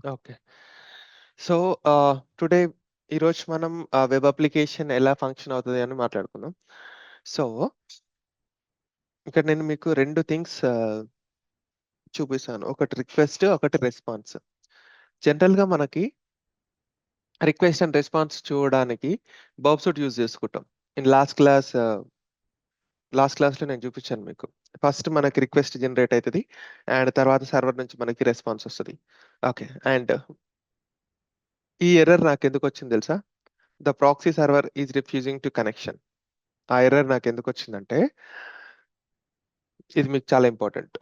Okay. So, today ఈరోజు మనం web application ఎలా ఫంక్షన్ అవుతది అని మాట్లాడుకుందాం. సో, ఇక్కడ నేను మీకు 2 థింగ్స్ చూపిస్తాను. ఒకటి రిక్వెస్ట్, ఒకటి రెస్పాన్స్. జనరల్‌గా మనకి రిక్వెస్ట్ అండ్ రెస్పాన్స్ చూడడానికి బర్బ్ సూట్ యూజ్ చేసుకుంటాం. ఇన్ లాస్ట్ క్లాస్‌లో నేను చూపించాను మీకు. ఫస్ట్ మనకి రిక్వెస్ట్ జనరేట్ అయితది. అండ్ తర్వాత సర్వర్ నుంచి మనకి రెస్పాన్స్ వస్తది. ఓకే. అండ్ ఈ ఎర్రర్ నాకెందుకొచ్చింది తెలుసా? The proxy server is refusing to connection. ఆ ఎర్రర్ నాకెందుకొచ్చిందంటే, ఇది మీకు చాలా important.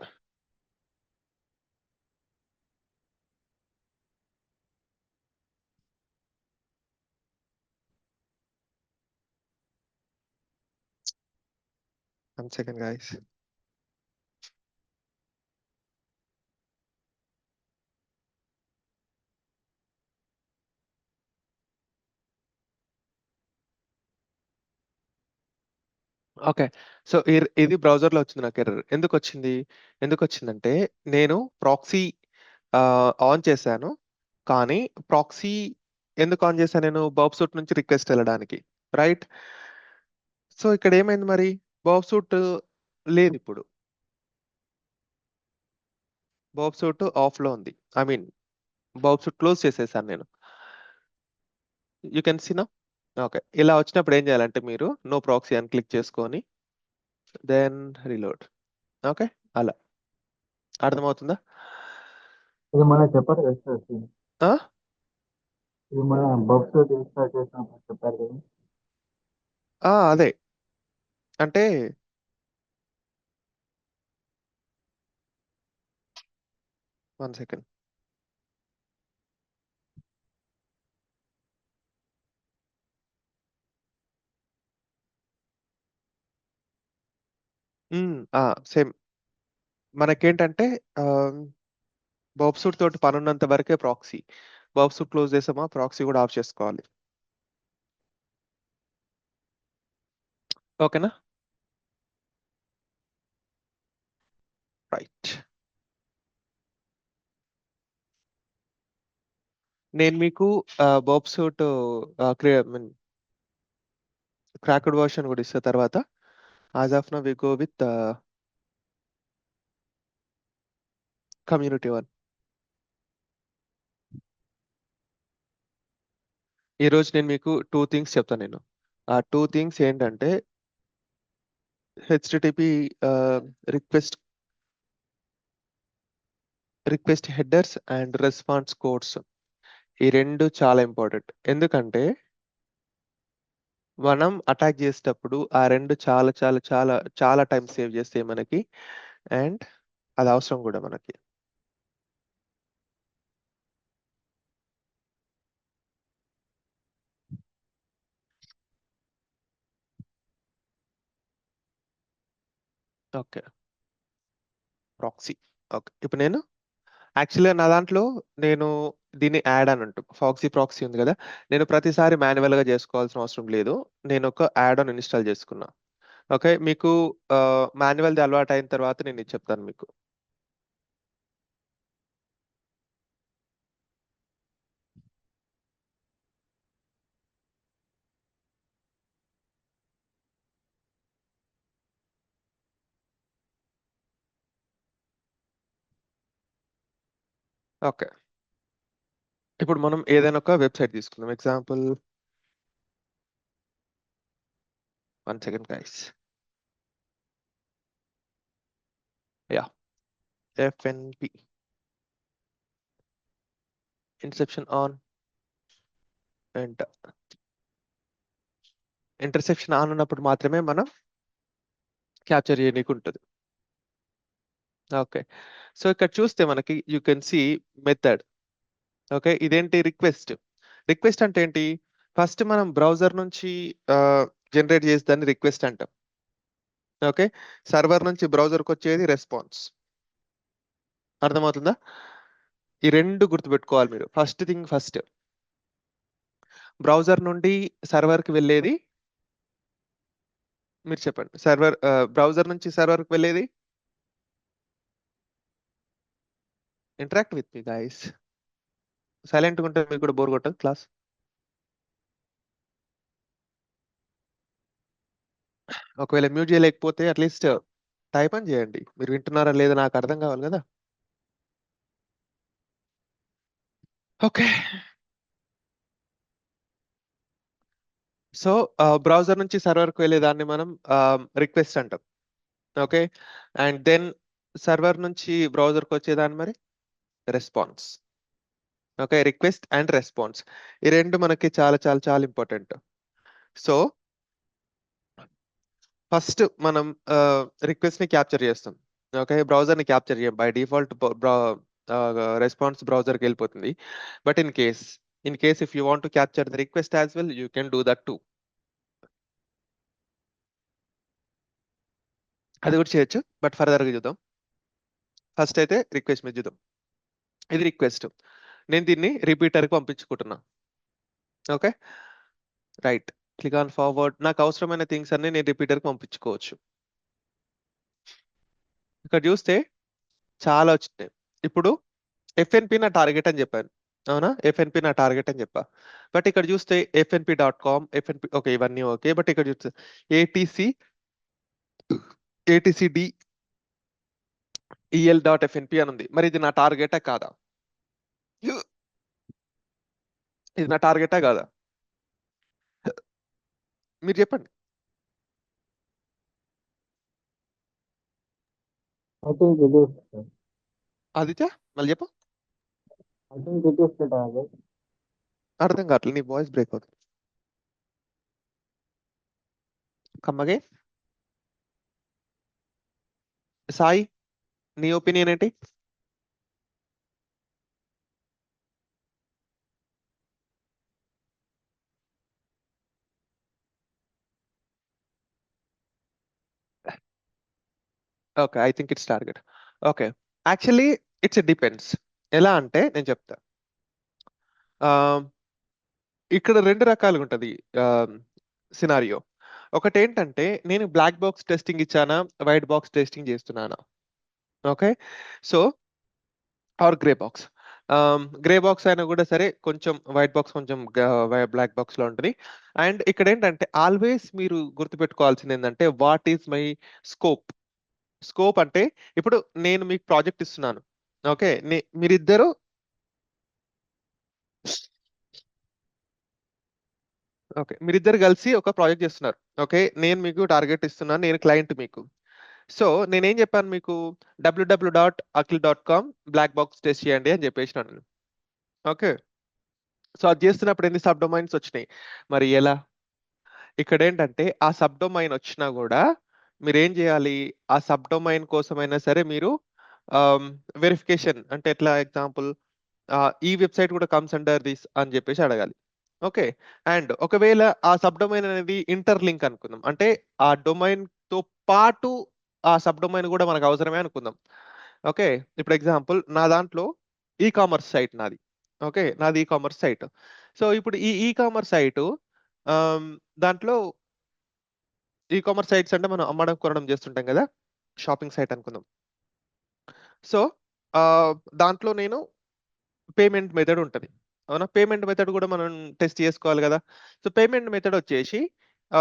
One second guys. Okay. So, ఇది బ్రౌజర్‌లో వచ్చింది నాకు ఎర్రర్. ఎందుకొచ్చిందంటే, నేను ప్రాక్సీ ఆన్ చేశాను. కానీ ప్రాక్సీ ఎందుకు ఆన్ చేశాను నేను? బర్బ్ సూట్ నుంచి రిక్వెస్ట్ ఎళ్ళడానికి. రైట్? సో, ఇక్కడేమైంది మరి? బర్బ్ సూట్ లేదిప్పుడు. బర్బ్ సూట్ ఆఫ్‌లో ఉంది. I mean Burp Suite close చేసేసాను నేను. You can see now? Okay. ఇలా వచ్చినప్పుడు ఏం చేయాలంటే మీరు నో ప్రాక్సీ అని క్లిక్ చేసుకొని దెన్ రీలోడ్. ఓకే. అలా. అర్థమవుతుందా? ఇది మనకు చెప్పారు కదా సార్ ఇది. ఆ? ఇది మన బగ్స్ తోటి ఇన్స్టాల్ చేసినప్పుడు చెప్పారు కదా. అదే. అంటే 1 సెకండ్. సేమ్. మనకేంటంటే ఆహ్, బాబ్ సూట్ తోటి పనున్నంత వరకే ప్రాక్సీ. బాబ్ సూట్ క్లోజ్ చేసామా ప్రాక్సీ కూడా ఆఫ్ చేసుకోవాలి. ఓకేనా? రైట్. నేను మీకు బాబ్ Suite I mean cracked version కూడా ఇస్తా తర్వాత. As of now we go with community one. ఈరోజు నేను మీకు 2 థింగ్స్ చెప్తాను నేను. ఆ 2 థింగ్స్ ఏంటంటే HTTP request request headers and response codes. ఈ 2 చాలా ఇంపార్టెంట్. ఎందుకంటే మనం అటాక్ చేసేటప్పుడు ఆ 2 చాలా చాలా చాలా చాలా టైమ్ సేవ్ చేస్తాయి మనకి. అండ్ అది అవసరం కూడా మనకి. ఓకే. ప్రాక్సీ. ఓకే. ఇప్పుడు నేను యాక్చువల్‌గా నా దాంట్లో నేను దీన్ని యాడ్ అని అంటాం. ఫాక్సీ ప్రాక్సీ ఉంది కదా! నేను ప్రతిసారి మాన్యువల్‌గా చేసుకోవాల్సిన అవసరం లేదు. నేను ఒక యాడ్ ఆన్ ఇన్‌స్టాల్ చేసుకున్నా. ఓకే. మీకు మాన్యువల్‌ది అలవాటయిన తర్వాత నేను ఇది చెప్తాను మీకు. ఓకే. ఇప్పుడు మనం ఏదైనా ఒక వెబ్‌సైట్ తీసుకుందాం. Example 1 second guys. Yeah! FNP. Interception on. Enter. Interception on ఉన్నప్పుడు మాత్రమే మనం క్యాప్చర్ చేయనీకుంటది. ఓకే. సో, ఇక్కడ చూస్తే మనకి you can see method. Okay. ఇదేంటి రిక్వెస్ట్. రిక్వెస్ట్ అంటే ఏంటి? ఫస్ట్ మనం బ్రౌజర్ నుంచి జనరేట్ చేసే దాన్ని రిక్వెస్ట్ అంటాం. ఓకే. సర్వర్ నుంచి బ్రౌజర్‌కొచ్చేది రెస్పాన్స్. అర్థమవుతుందా? ఈ 2 గుర్తుపెట్టుకోవాలి మీరు. First thing first. బ్రౌజర్ నుండి సర్వర్‌కి వెళ్ళేది మీరు చెప్పండి. బ్రౌజర్ నుంచి సర్వర్‌కి వెళ్ళేది ఇంటరాక్ట్ విత్ మీ గైస్. సైలెంట్గా ఉంటే మీకు కూడా బోర్ కొట్టదు క్లాస్. ఒకవేళ మ్యూట్ చేయలేకపోతే అట్లీస్ట్ టైప్ అని చేయండి. మీరు వింటున్నారా లేదా నాకు అర్థం కావాలి కదా. ఓకే. సో బ్రౌజర్ నుంచి సర్వర్కి వెళ్ళేదాన్ని మనం రిక్వెస్ట్ అంటాం. ఓకే. అండ్ దెన్ సర్వర్ నుంచి బ్రౌజర్కి వచ్చేదాన్ని మరి response. Okay. Request and response, ఈ రెండు మనకి చాలా చాలా చాలా ఇంపార్టెంట్. సో ఫస్ట్ మనం రిక్వెస్ట్ ని క్యాప్చర్ చేస్తాం. ఓకే. బ్రౌజర్ ని క్యాప్చర్ చేయం. బై డిఫాల్ట్ రెస్పాన్స్ బ్రౌజర్కి వెళ్ళిపోతుంది. But in case if you want to capture the request as well, you can do that to. అది కూడా చేయొచ్చు, బట్ ఫర్దర్గా చూద్దాం. ఫస్ట్ అయితే రిక్వెస్ట్ మీద చూద్దాం. ఇది రిక్వెస్ట్, నేను దీన్ని రిపీటర్కి పంపించుకుంటున్నా. Okay. Right click on forward. నాకు అవసరమైన థింగ్స్ అన్ని నేను రిపీటర్కి పంపించుకోవచ్చు. ఇక్కడ చూస్తే చాలా వచ్చినాయి. ఇప్పుడు ఎఫ్ఎన్పి నా టార్గెట్ అని చెప్పాను, అవునా? ఎఫ్ఎన్పి నా టార్గెట్ అని చెప్పా. బట్ ఇక్కడ చూస్తే fnp.com, ఎఫ్ఎన్పి ఓకే, ఇవన్నీ ఓకే. బట్ ఇక్కడ చూస్తే ఏటీసీ ఏటీసీడి EL.FNP అని ఉంది. మరి ఇది నా టార్గెటా కాదా? ఇది నా టార్గెటా కాదా? మీరు చెప్పండి. I think it is, sir. Aditya మళ్ళీ చెప్పు. I think it is the target. అర్థం కావట్లేదు, నీ వాయిస్ బ్రేక్ అవుతుంది. కమ్మగే. సాయి, నీ ఒపీనియన్ ఏంటి? Okay, I think it's target. Okay, actually it's depends. ఎలా అంటే నేను చెప్తా. ఆ, ఇక్కడ రెండు రకాలుగా ఉంటుంది సినారియో. ఒకటి ఏంటంటే నేను బ్లాక్ బాక్స్ టెస్టింగ్ ఇచ్చానా, వైట్ బాక్స్ టెస్టింగ్ చేస్తున్నానా. Okay. So or grey box. Grey box అయినా కూడా సరే, కొంచెం వైట్ బాక్స్ కొంచెం బ్లాక్ బాక్స్ లో ఉంటుంది. అండ్ ఇక్కడ ఏంటంటే ఆల్వేస్ మీరు గుర్తుపెట్టుకోవాల్సింది ఏంటంటే what is my scope. Scope అంటే ఇప్పుడు నేను మీకు ప్రాజెక్ట్ ఇస్తున్నాను. ఓకే. మీరిద్దరు ఓకే, మీరిద్దరు కలిసి ఒక ప్రాజెక్ట్ చేస్తున్నారు. ఓకే, నేను మీకు టార్గెట్ ఇస్తున్నాను, నేను క్లయింట్ మీకు. సో నేనేం చెప్పాను మీకు, www.akil.com బ్లాక్ బాక్స్ టెస్ట్ చేయండి అని చెప్పేసినాను నేను. ఓకే. సో అది చేస్తున్నప్పుడు ఎన్ని సబ్ డొమైన్స్ వచ్చినాయి, మరి ఎలా? ఇక్కడ ఏంటంటే ఆ సబ్ డొమైన్ వచ్చినా కూడా మీరు ఏం చేయాలి, ఆ సబ్ డొమైన్ కోసమైనా సరే మీరు వెరిఫికేషన్ అంటే ఎట్లా, ఎగ్జాంపుల్ ఈ వెబ్సైట్ కూడా కమ్స్ అండర్ దిస్ అని చెప్పేసి అడగాలి. ఓకే. అండ్ ఒకవేళ ఆ సబ్ డొమైన్ అనేది ఇంటర్లింక్ అనుకుందాం, అంటే ఆ డొమైన్ తో పాటు ఆ సబ్ డొమైన్ కూడా మనకు అవసరమే అనుకుందాం. ఓకే. ఇప్పుడు ఎగ్జాంపుల్ నా దాంట్లో ఈ కామర్స్ సైట్ నాది. ఓకే, నాది ఈ కామర్స్ సైట్. సో ఇప్పుడు ఈ కామర్స్ సైట్ దాంట్లో ఈ కామర్స్ సైట్స్ అంటే మనం అమ్మడం కొనడం చేస్తుంటాం కదా, షాపింగ్ సైట్ అనుకుందాం. సో దాంట్లో నేను పేమెంట్ మెథడ్ ఉంటుంది, అవునా? పేమెంట్ మెథడ్ కూడా మనం టెస్ట్ చేసుకోవాలి కదా. సో పేమెంట్ మెథడ్ వచ్చేసి ఆ,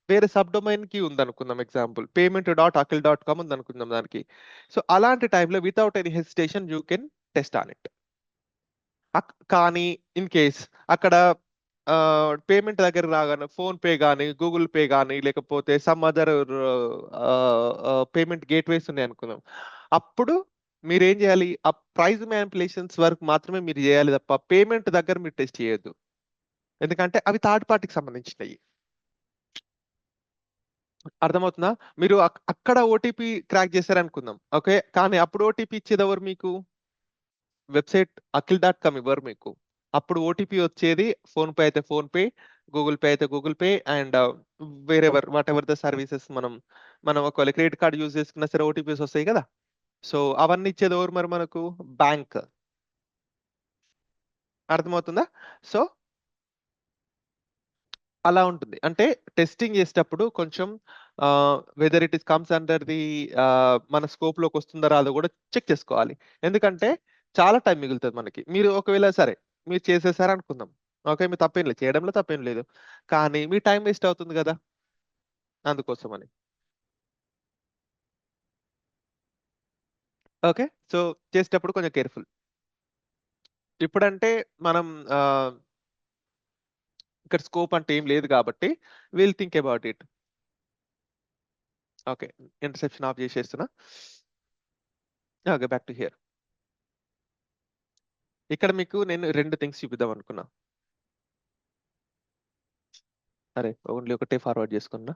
వేరే సబ్ డొమైన్ కి ఉంది అనుకుందాం. ఎగ్జాంపుల్ payment.akil.com ఉంది అనుకుందాం దానికి. సో అలాంటి టైంలో without any hesitation you can test on it. కానీ ఇన్ కేస్ అక్కడ పేమెంట్ దగ్గర రాగానే ఫోన్ పే కానీ, గూగుల్ పే కానీ, లేకపోతే సమ్ అదర్ పేమెంట్ గేట్వేస్ ఉన్నాయి అనుకుందాం. అప్పుడు మీరు ఏం చేయాలి, ఆ ప్రైస్ మ్యానిపులేషన్స్ వరకు మాత్రమే మీరు చేయాలి తప్ప పేమెంట్ దగ్గర మీరు టెస్ట్ చేయొద్దు. ఎందుకంటే అవి థర్డ్ పార్టీకి సంబంధించినవి. అర్థమవుతుందా? మీరు అక్కడ ఓటీపీ క్రాక్ చేశారనుకుందాం. ఓకే, కానీ అప్పుడు ఓటీపీ ఇచ్చేది ఎవరు మీకు? వెబ్సైట్ akil.com ఇవ్వరు మీకు. అప్పుడు ఓటీపీ వచ్చేది ఫోన్ పే అయితే ఫోన్ పే, గూగుల్ పే అయితే Google pay, and wherever what ever the services మనం ఒకవేళ క్రెడిట్ కార్డ్ యూజ్ చేసుకున్నా సరే ఓటీపీస్ వస్తాయి కదా. సో అవన్నీ ఇచ్చేది ఎవరు మరి మనకు? బ్యాంక్. అర్థమవుతుందా? సో అలా ఉంటుంది. అంటే టెస్టింగ్ చేసేటప్పుడు కొంచెం whether it is comes under the మన స్కోప్ లోకి వస్తుందా రాదో కూడా చెక్ చేసుకోవాలి. ఎందుకంటే చాలా టైం మిగులుతుంది మనకి. మీరు ఒకవేళ సరే మీరు చేసేసారు అనుకుందాం. ఓకే, మీ తప్పేం లేదు, చేయడంలో తప్పేం లేదు, కానీ మీ టైం వేస్ట్ అవుతుంది కదా, అందుకోసమని. ఓకే, సో చేసేటప్పుడు కొంచెం కేర్ఫుల్. ఇప్పుడంటే మనం ఆ, ఇక్కడ స్కోప్ అంటే ఏం లేదు కాబట్టి will think about it. Okay, interception off చేసేస్తున్నా. Okay, back to here. ఇక్కడ మీకు నేను రెండు థింగ్స్ చూపిద్దాం అనుకున్నా. అరే, ఓన్లీ ఒకటే ఫార్వర్డ్ చేసుకున్నా.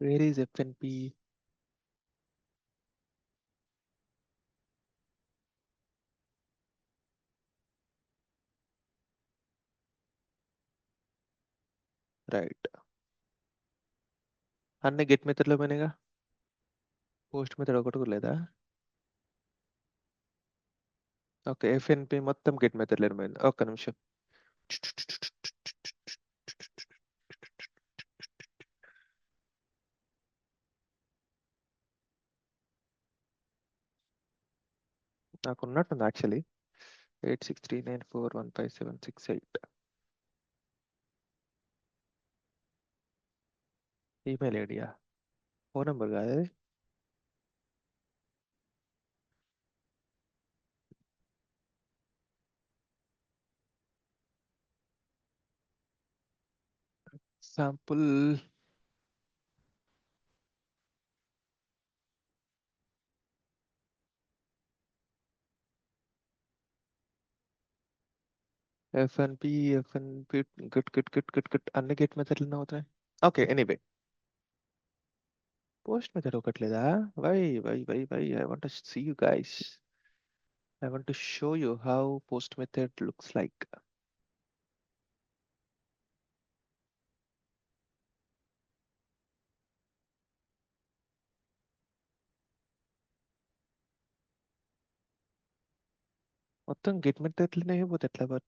Where is FNP? రైట్, అన్ని గెట్ మెథడ్ లో పోయినాయిగా, పోస్ట్ మెథడ్ ఒకటి కూడా లేదా? ఓకే, ఎఫ్ఎన్పి మొత్తం గెట్ మెథడ్ లో పోయింది. ఒక్క నిమిషం. నాకు ఉన్నట్టుంది యాక్చువల్లీ. 8639415768 ఈమెయిల్ ఐడియా, ఫోన్ నెంబర్ కాదు అది. Sample FNP good good good good good, అన్ని గెట్ మెథడ్లు అవుతాయి. ఓకే, ఎనీవే, పోస్ట్ మెథడ్ ఒకట్లేదా? Why why why why I want to see you guys. I want to show you how post method looks like. మొత్తం get మెథడ్లనే పోతే ఎట్లా but?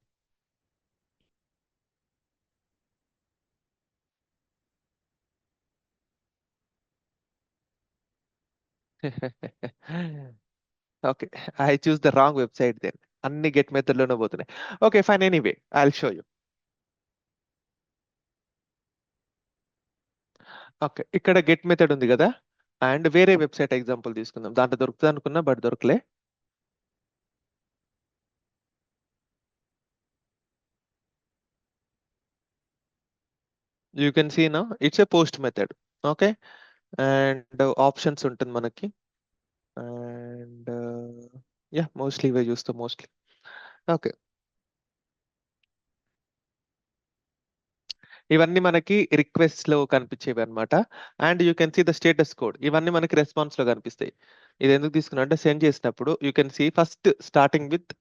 Okay, I choose the wrong website then. అన్ని get method లోనే పోతున్నాయి. Okay fine, anyway I will show you. Okay, ఇక్కడ get method ఉంది కదా, అండ్ వేరే వెబ్సైట్ ఎగ్జాంపుల్ తీసుకుందాం. దాంట్లో దొరుకుతుంది అనుకున్నా బట్ దొరకలే. యూ కెన్ సీ నా it's a post method. Okay, and options ఉంటుంది మనకి, అండ్ యా మోస్ట్లీ ఇవే చూస్తాం మోస్ట్లీ. ఓకే, ఇవన్నీ మనకి రిక్వెస్ట్ లో కనిపించేవి అనమాట. And you can see the status code, ఇవన్నీ మనకి రెస్పాన్స్ లో కనిపిస్తాయి. ఇది ఎందుకు తీసుకున్నా అంటే సెండ్ చేసినప్పుడు you can see first starting with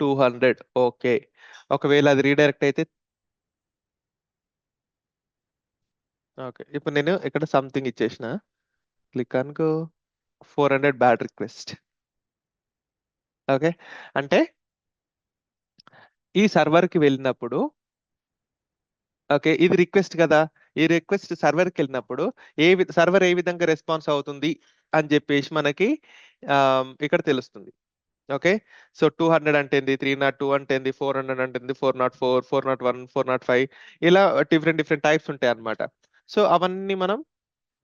200. Okay, ఒకవేళ అది రీడైరెక్ట్ అయితే, ఓకే ఇప్పుడు నేను ఇక్కడ సంథింగ్ ఇచ్చేసిన, క్లిక్ అనుకో, 400 బ్యాడ్ రిక్వెస్ట్. ఓకే, అంటే ఈ సర్వర్ కి వెళ్ళినప్పుడు, ఓకే ఇది రిక్వెస్ట్ కదా, ఈ రిక్వెస్ట్ సర్వర్ కి వెళ్ళినప్పుడు సర్వర్ ఏ విధంగా రెస్పాన్స్ అవుతుంది అని చెప్పేసి మనకి ఇక్కడ తెలుస్తుంది. ఓకే, సో 200 అంటేంది, 302 అంటేంది, 400 అంటేంది, 404, 401, 405, ఇలా డిఫరెంట్ డిఫరెంట్ టైప్స్ ఉంటాయి అన్నమాట. సో అవన్నీ మనం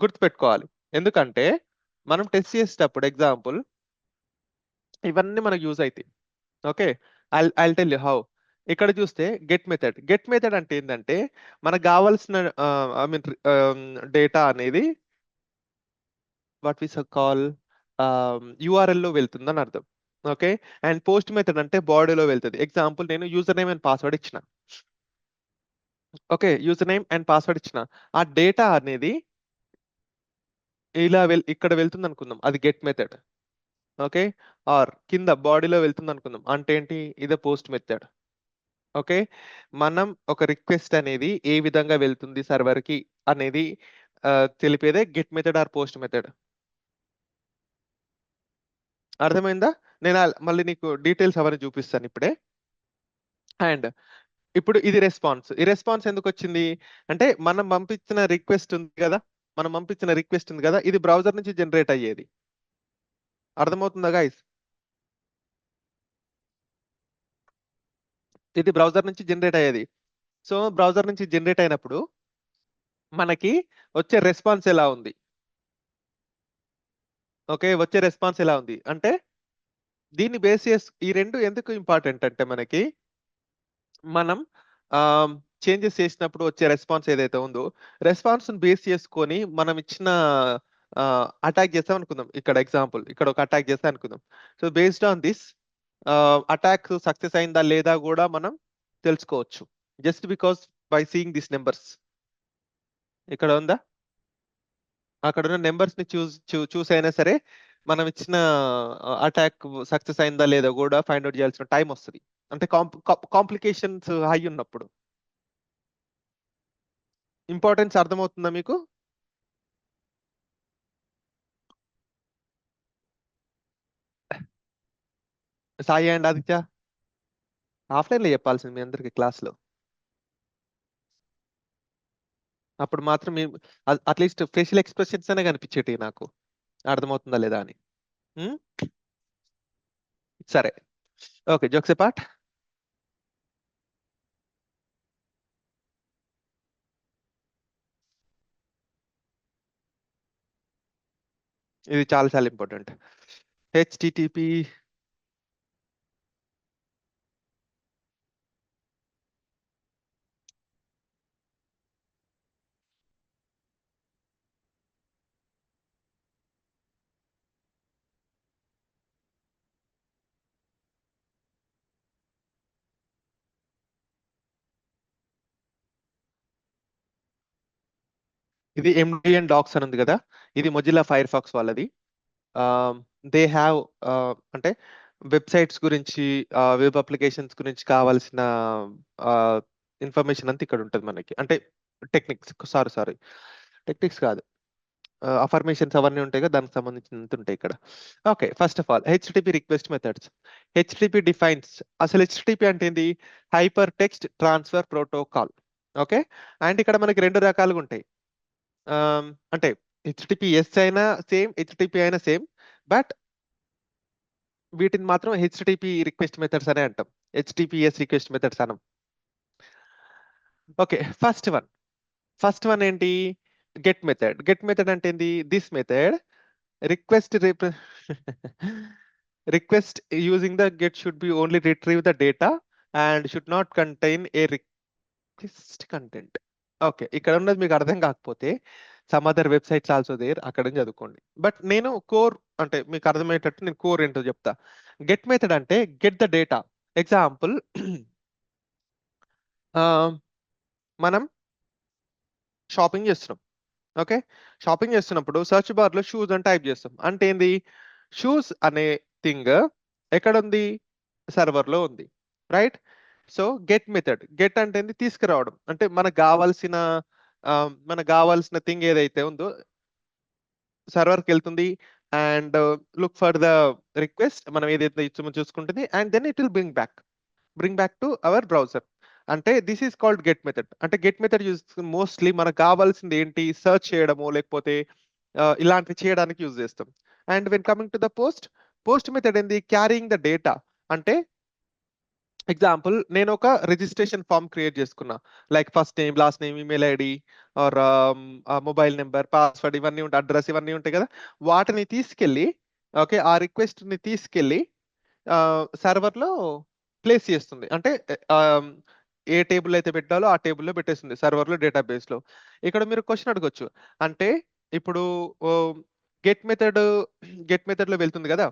గుర్తుపెట్టుకోవాలి, ఎందుకంటే మనం టెస్ట్ చేసేటప్పుడు ఎగ్జాంపుల్ ఇవన్నీ మనకు యూజ్ అవుతాయి. Okay, I tell you how. ఇక్కడ చూస్తే గెట్ మెథడ్ అంటే ఏంటంటే మనకు కావాల్సిన ఐ మీన్ డేటా అనేది వాట్ వి కాల్ యూఆర్ఎల్ లో వెళ్తుందని అర్థం. ఓకే, అండ్ పోస్ట్ మెథడ్ అంటే బాడీలో వెళ్తుంది. ఎగ్జాంపుల్ నేను యూజర్ నేమ్ అండ్ పాస్వర్డ్ ఇచ్చిన. Okay, user name and password ఇచ్చిన, ఆ డేటా అనేది ఇలా ఇక్కడ వెళ్తుంది అనుకుందాం, అది గెట్ మెథడ్. ఓకే, ఆర్ కింద బాడీలో వెళ్తుంది అనుకుందాం, అంటే ఏంటి, ఇదే పోస్ట్ మెథడ్. ఓకే, మనం ఒక రిక్వెస్ట్ అనేది ఏ విధంగా వెళ్తుంది సర్వర్ కి అనేది తెలిపేదే get method or post method. అర్థమైందా? నేను మళ్ళీ నీకు డీటెయిల్స్ అవన్నీ చూపిస్తాను ఇప్పుడే. అండ్ ఇప్పుడు ఇది రెస్పాన్స్. ఈ రెస్పాన్స్ ఎందుకు వచ్చింది అంటే మనం పంపించిన రిక్వెస్ట్ ఉంది కదా, ఇది బ్రౌజర్ నుంచి జనరేట్ అయ్యేది. అర్థమవుతుందా గైస్? ఇది బ్రౌజర్ నుంచి జనరేట్ అయ్యేది. సో బ్రౌజర్ నుంచి జనరేట్ అయినప్పుడు మనకి వచ్చే రెస్పాన్స్ ఎలా ఉంది? ఓకే, వచ్చే రెస్పాన్స్ ఎలా ఉంది అంటే దీన్ని బేస్ చేసి ఈ రెండు ఎందుకు ఇంపార్టెంట్ అంటే మనకి మనం చేంజెస్ చేసినప్పుడు వచ్చే రెస్పాన్స్ ఏదైతే ఉందో రెస్పాన్స్ బేస్ చేసుకొని మనం ఇచ్చిన అటాక్ చేస్తాం అనుకుందాం. ఇక్కడ ఎగ్జాంపుల్, ఇక్కడ ఒక అటాక్ చేస్తాం అనుకుందాం. So based on this attack success అయిందా లేదా కూడా మనం తెలుసుకోవచ్చు just because by seeing this numbers. ఇక్కడ ఉందా, అక్కడ ఉన్న నెంబర్స్ ని చూసైనా సరే మనం ఇచ్చిన అటాక్ సక్సెస్ అయిందా లేదా కూడా ఫైండ్ అవుట్ చేయాల్సిన టైం వస్తుంది. అంటే కాంప్లికేషన్స్ హై ఉన్నప్పుడు. ఇంపార్టెన్స్ అర్థమవుతుందా మీకు? సాయి అండ్ ఆదిత్య ఆఫ్లైన్ లో చెప్పాల్సింది మీ అందరికి క్లాస్ లో. అప్పుడు మాత్రం అట్లీస్ట్ ఫేషియల్ ఎక్స్ప్రెషన్స్ అనే కనిపించేటి నాకు, అర్థమవుతుందా లేదా అని. ఉమ్, సరే, ఓకే, జోక్స్ పార్ట్. ఇది చాలా చాలా ఇంపార్టెంట్. హెచ్టిటిపి ఇది ఎండిఎన్ డాక్స్ అని ఉంది కదా, ఇది మొజిల్లా ఫైర్ ఫాక్స్ వాళ్ళది. దే హ్యావ్ అంటే వెబ్సైట్స్ గురించి, వెబ్ అప్లికేషన్స్ గురించి కావాల్సిన ఇన్ఫర్మేషన్ అంతా ఇక్కడ ఉంటుంది మనకి. అంటే టెక్నిక్స్, సారీ టెక్నిక్స్ కాదు, అఫర్మేషన్స్ అవన్నీ ఉంటాయి కదా, దానికి సంబంధించినంత ఉంటాయి ఇక్కడ. Okay, first of all HTTP request methods. HTTP defines, అసలు హెచ్టిటిపి అంటే ఏంది? Hyper text transfer protocol. Okay, and ఇక్కడ మనకి రెండు రకాలుగా ఉంటాయి. అంటే హెచ్టిటిపిఎస్ అయినా సేమ్, హెచ్టిటిపి అయినా సేమ్, బట్ వీటిని మాత్రం హెచ్టిటిపి రిక్వెస్ట్ మెథడ్స్ అనే అంటాం, హెచ్టిటిపిఎస్ రిక్వెస్ట్ మెథడ్స్ అనం. ఓకే, ఫస్ట్ వన్ ఏంటి? Get method. గెట్ మెథడ్ అంటే ఏంది? This method request request using the get should be only retrieve the data and should not contain a request content. Okay, ఇక్కడ ఉన్నది మీకు అర్థం కాకపోతే some other websites also there, అక్కడ నుంచి చదువుకోండి. బట్ నేను కోర్ అంటే మీకు అర్థమయ్యేటట్టు నేను కోర్ ఏంటో చెప్తా. గెట్ మెథడ్ అంటే గెట్ ద డేటా. ఎగ్జాంపుల్, మనం షాపింగ్ చేస్తున్నాం. ఓకే, షాపింగ్ చేస్తున్నప్పుడు సెర్చ్ బార్ లో షూస్ అని టైప్ చేస్తాం. అంటే ఏంది? షూస్ అనే థింగ్ ఎక్కడ ఉంది? సర్వర్ లో ఉంది, right? So get method, get అంటే ఏంది? తీసుకురావడం. అంటే మనకు కావాల్సిన థింగ్ ఏదైతే ఉందో సర్వర్కి వెళ్తుంది and look for the request, మనం ఏదైతే ఇచ్చామో చూసుకుంటుంది, and then it will bring back to our browser. అంటే this is called get method. అంటే గెట్ మెథడ్ యూజ్ మోస్ట్లీ మనకు కావాల్సింది ఏంటి? సర్చ్ చేయడము లేకపోతే ఇలాంటివి చేయడానికి యూజ్ చేస్తాం. And when coming to the post method ఏంది? Carrying the data. అంటే ఎగ్జాంపుల్, నేను ఒక రిజిస్ట్రేషన్ ఫామ్ క్రియేట్ చేసుకున్నా, like first name, last name, email ID or mobile number, password, ఇవన్నీ ఉంటాయి, అడ్రస్ ఇవన్నీ ఉంటాయి కదా. వాటిని తీసుకెళ్ళి, ఓకే, ఆ రిక్వెస్ట్ ని తీసుకెళ్ళి సర్వర్ లో ప్లేస్ చేస్తుంది. అంటే ఏ టేబుల్ అయితే పెట్టాలో ఆ టేబుల్లో పెట్టేస్తుంది సర్వర్ లో, డేటాబేస్ లో. ఇక్కడ మీరు క్వశ్చన్ అడగొచ్చు, అంటే ఇప్పుడు గెట్ మెథడ్ గెట్ మెథడ్ లో వెళ్తుంది కదా,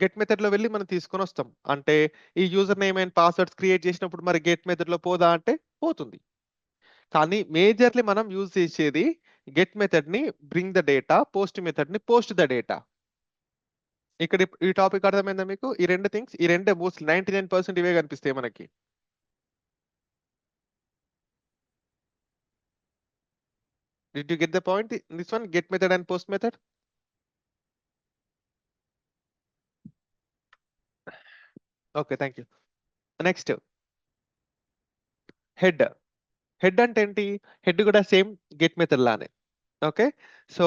గెట్ మెథడ్ లో వెళ్ళి మనం తీసుకొని వస్తాం. అంటే ఈ user name and passwords create చేసినప్పుడు మరి గెట్ మెథడ్ లో పోదా అంటే పోతుంది. కానీ మేజర్లీ మనం యూజ్ చేసేది గెట్ మెథడ్ ని bring the data, post method ని పోస్ట్ ద డేటా. ఇక్కడ ఈ టాపిక్ అర్థమైందా మీకు? ఈ రెండు థింగ్స్, ఈ రెండే మోస్ట్ 99% ఇవే కనిపిస్తాయి మనకి. Did you get the point? This one, get method and post method. Okay, thank you. Next, head. Head అంటే ఏంటి? హెడ్ కూడా సేమ్ గెట్ మెథడ్ లానే. Okay, so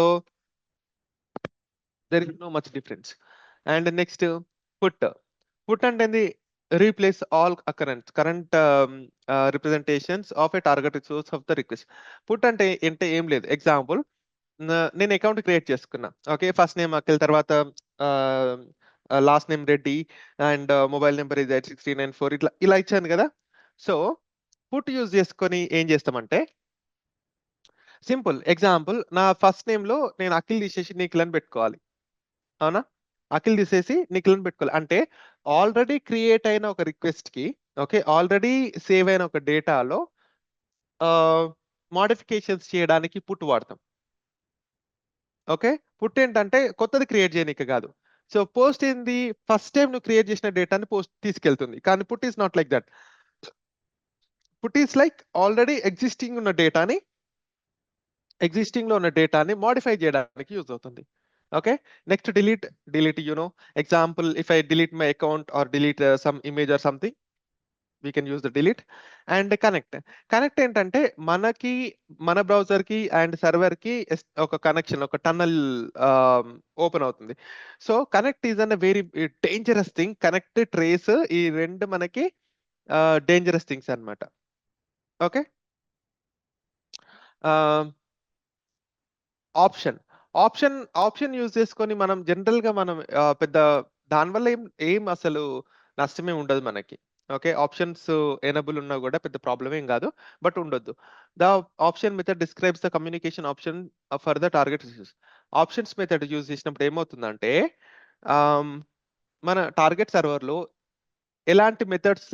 there is no much difference. And next put. Put అంటే ఏంది? Replace all current representations of a target resource of the request. Put అంటే ఏం లేదు. Example, నేను అకౌంట్ క్రియేట్ చేసుకున్నా. ఓకే, ఫస్ట్ నేమ్ అఖిల్, తర్వాత last name Reddy, and mobile number ఇది 8694, ఇట్లా ఇలా ఇచ్చాను కదా. సో పుట్ యూజ్ చేసుకొని ఏం చేస్తామంటే, సింపుల్ ఎగ్జాంపుల్, నా ఫస్ట్ నేమ్ లో నేను అఖిల్ తీసేసి నిఖిల్ అని పెట్టుకోవాలి. అవునా? అఖిల్ తీసేసి నిఖిల్ అని పెట్టుకోవాలి. అంటే ఆల్రెడీ క్రియేట్ అయిన ఒక రిక్వెస్ట్ కి, ఓకే, ఆల్రెడీ సేవ్ అయిన ఒక డేటాలో మోడిఫికేషన్స్ చేయడానికి పుట్ వాడతాం. ఓకే, పుట్ ఏంటంటే కొత్తది క్రియేట్ చేయనీకి కాదు. సో పోస్ట్ ఏంది? ఫస్ట్ టైం నువ్వు క్రియేట్ చేసిన డేటాని పోస్ట్ తీసుకెళ్తుంది. కానీ put is not like that. Put is like already existing లో ఉన్న డేటాని మోడిఫై చేయడానికి యూజ్ అవుతుంది. Okay, next delete example, if I delete my account or delete some image or something, we can use the delete. And connect ఏంటంటే మనకి, మన browser కి and server కి ఒక కనెక్షన్, ఒక టన్నల్ ఓపెన్ అవుతుంది. So connect is an very dangerous thing. Connect, trace, ఈ రెండు మనకి డేంజరస్ థింగ్స్ అన్నమాట. ఓకే, ఆప్షన్ యూజ్ చేసుకొని మనం జనరల్ గా మనం పెద్ద దానివల్ల ఏం అసలు నష్టమే ఉండదు మనకి. ఓకే, ఆప్షన్స్ ఎనబుల్ ఉన్నా కూడా పెద్ద ప్రాబ్లం ఏం కాదు, బట్ ఉండొద్దు. The option method describes the communication option for the target resource. Options method use చేసినప్పుడు ఏమవుతుందంటే, ఆమ్, మన టార్గెట్ సర్వర్ లో ఎలాంటి మెథడ్స్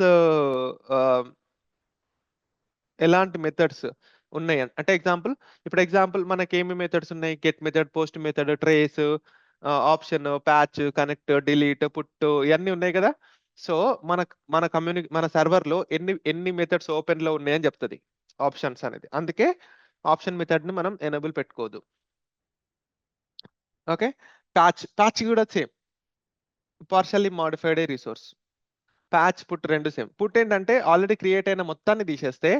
ఉన్నాయి అంటే, ఎగ్జాంపుల్ మనకి ఏమి మెథడ్స్ ఉన్నాయి? Get method, post method, trace, option, patch, connect, delete, put, ఇవన్నీ ఉన్నాయి కదా. సో మన మన సర్వర్ లో ఎన్ని మెథడ్స్ ఓపెన్ లో ఉన్నాయని చెప్తుంది ఆప్షన్స్ అనేది. అందుకే ఆప్షన్ మెథడ్ ని మనం ఎనేబుల్ పెట్టుకోవద్దు. ఓకే, ప్యాచ్ కూడా same, partially modified resource. Patch, put రెండు సేమ్. పుట్ ఏంటంటే ఆల్రెడీ క్రియేట్ అయిన మొత్తాన్ని తీసేస్తే,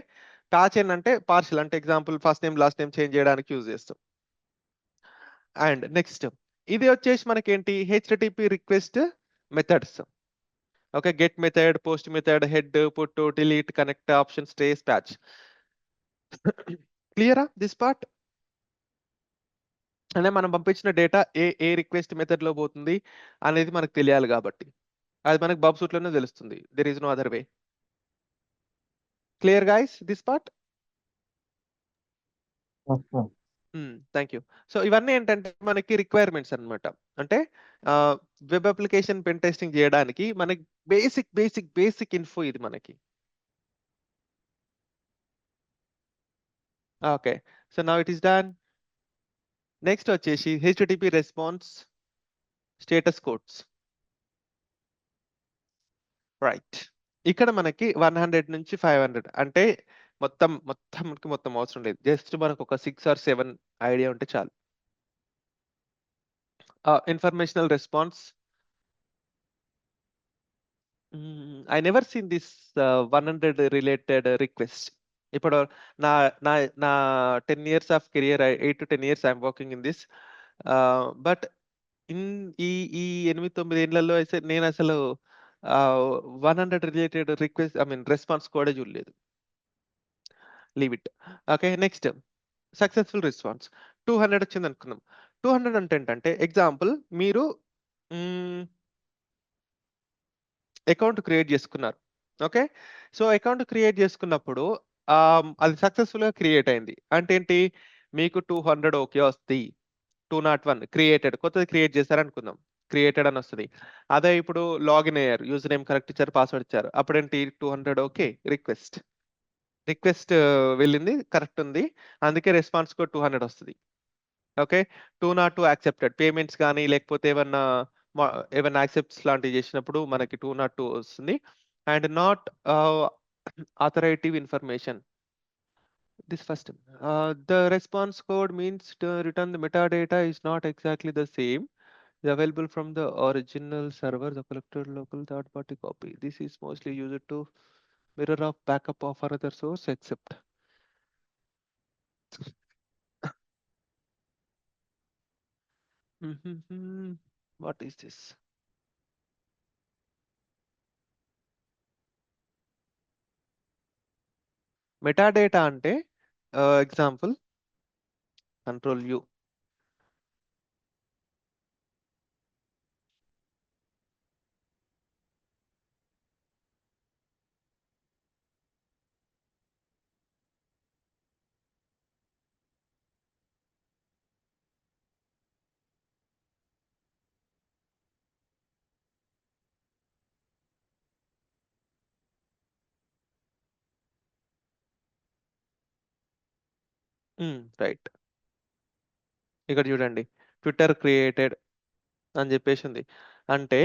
ప్యాచ్ ఏంటంటే పార్షల్, అంటే example first name last name change చేయడానికి యూజ్ చేస్తాం. అండ్ నెక్స్ట్ ఇది వచ్చేసి మనకేంటి? HTTP request methods. Okay, get method, post method, head, put, delete, connect, option, trace, patch. క్లియరా దిస్ పార్ట్? అంటే మనం పంపించిన డేటా ఏ రిక్వెస్ట్ మెథడ్ లో పోతుంది అనేది మనకు తెలియాలి కాబట్టి, అది మనకు బబ్ సూట్ లోనే తెలుస్తుంది. There is no other way. Clear guys this part? Thank you. So ఇవన్నీ ఏంటంటే మనకి రిక్వైర్మెంట్స్ అన్నమాట. అంటే వెబ్ అప్లికేషన్ పెన్ టెస్టింగ్ చేయడానికి మనకి బేసిక్ ఇన్ఫో ఇది మనకి. Okay, so now it is done. Next వచ్చేసి HTTP response status codes. Right, ఇక్కడ మనకి 100 నుంచి 500, అంటే మొత్తం అవసరం లేదు. జస్ట్ మనకు ఒక 6 or 7 ఐడియా ఉంటే చాలు. Informational response. I never seen this 100 related request. ఇప్పుడు నా నా నా 10 years of career, 8 to 10 years I'm working in this. But in ఈ ఈ 8-9 ఏళ్లలో అయితే నేను అసలు 100 related request, I mean response కూడా చూడలేదు. Leave it. Okay, next successful response. 200 వచ్చింది అనుకుందాం. 200 అంటే ఏంటంటే, ఎగ్జాంపుల్, మీరు అకౌంట్ క్రియేట్ చేసుకున్నారు. ఓకే, సో అకౌంట్ క్రియేట్ చేసుకున్నప్పుడు అది సక్సెస్ఫుల్ గా క్రియేట్ అయింది అంటే ఏంటి? మీకు 200 ఓకే వస్తాయి. 201 క్రియేటెడ్, కొత్తది క్రియేట్ చేశారు అనుకుందాం, క్రియేటెడ్ అని వస్తుంది. అదే ఇప్పుడు లాగిన్ అయ్యారు, యూజర్ నేమ్ కరెక్ట్ ఇచ్చారు, పాస్వర్డ్ ఇచ్చారు, అప్పుడు ఏంటి? 200 ఓకే, రిక్వెస్ట్ వెళ్ళింది, కరెక్ట్ ఉంది, అందుకే రెస్పాన్స్ కోడ్ 200 వస్తుంది. ఓకే, 202 యాక్సెప్టెడ్, పేమెంట్స్ కానీ లేకపోతే ఏమన్నా యాక్సెప్ట్స్ లాంటివి చేసినప్పుడు మనకి 202 వస్తుంది. And not authoritative information. This first, the response code means to return the metadata is not exactly the same. The available from the original server, the collected local third party copy. This is mostly used to mirror of backup of another source except. What is this? Metadata అంటే example control you. Right, ఇక్కడ చూడండి Twitter created అని చెప్పేసి ఉంది. అంటే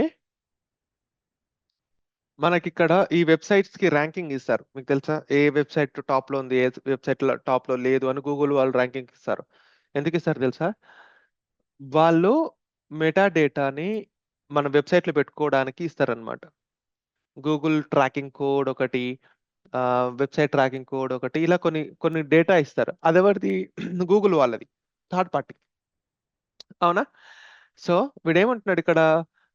మనకి ఇక్కడ ఈ వెబ్సైట్స్ కి ర్యాంకింగ్ ఇస్తారు. మీకు తెలుసా ఏ వెబ్సైట్ టాప్ లో ఉంది, ఏ వెబ్సైట్ టాప్ లో లేదు అని గూగుల్ వాళ్ళు ర్యాంకింగ్ ఇస్తారు. ఎందుకు ఇస్తారు తెలుసా? వాళ్ళు మెటా డేటాని మన వెబ్సైట్ లో పెట్టుకోవడానికి ఇస్తారనమాట. గూగుల్ ట్రాకింగ్ కోడ్ ఒకటి, వెబ్సైట్ ట్రాకింగ్ కోడ్ ఒకటి, ఇలా కొన్ని కొన్ని డేటా ఇస్తారు. అది ఎవరిది? గూగుల్ వాళ్ళది, థర్డ్ పార్టీ. అవునా? సో వీడేమంటున్నాడు ఇక్కడ,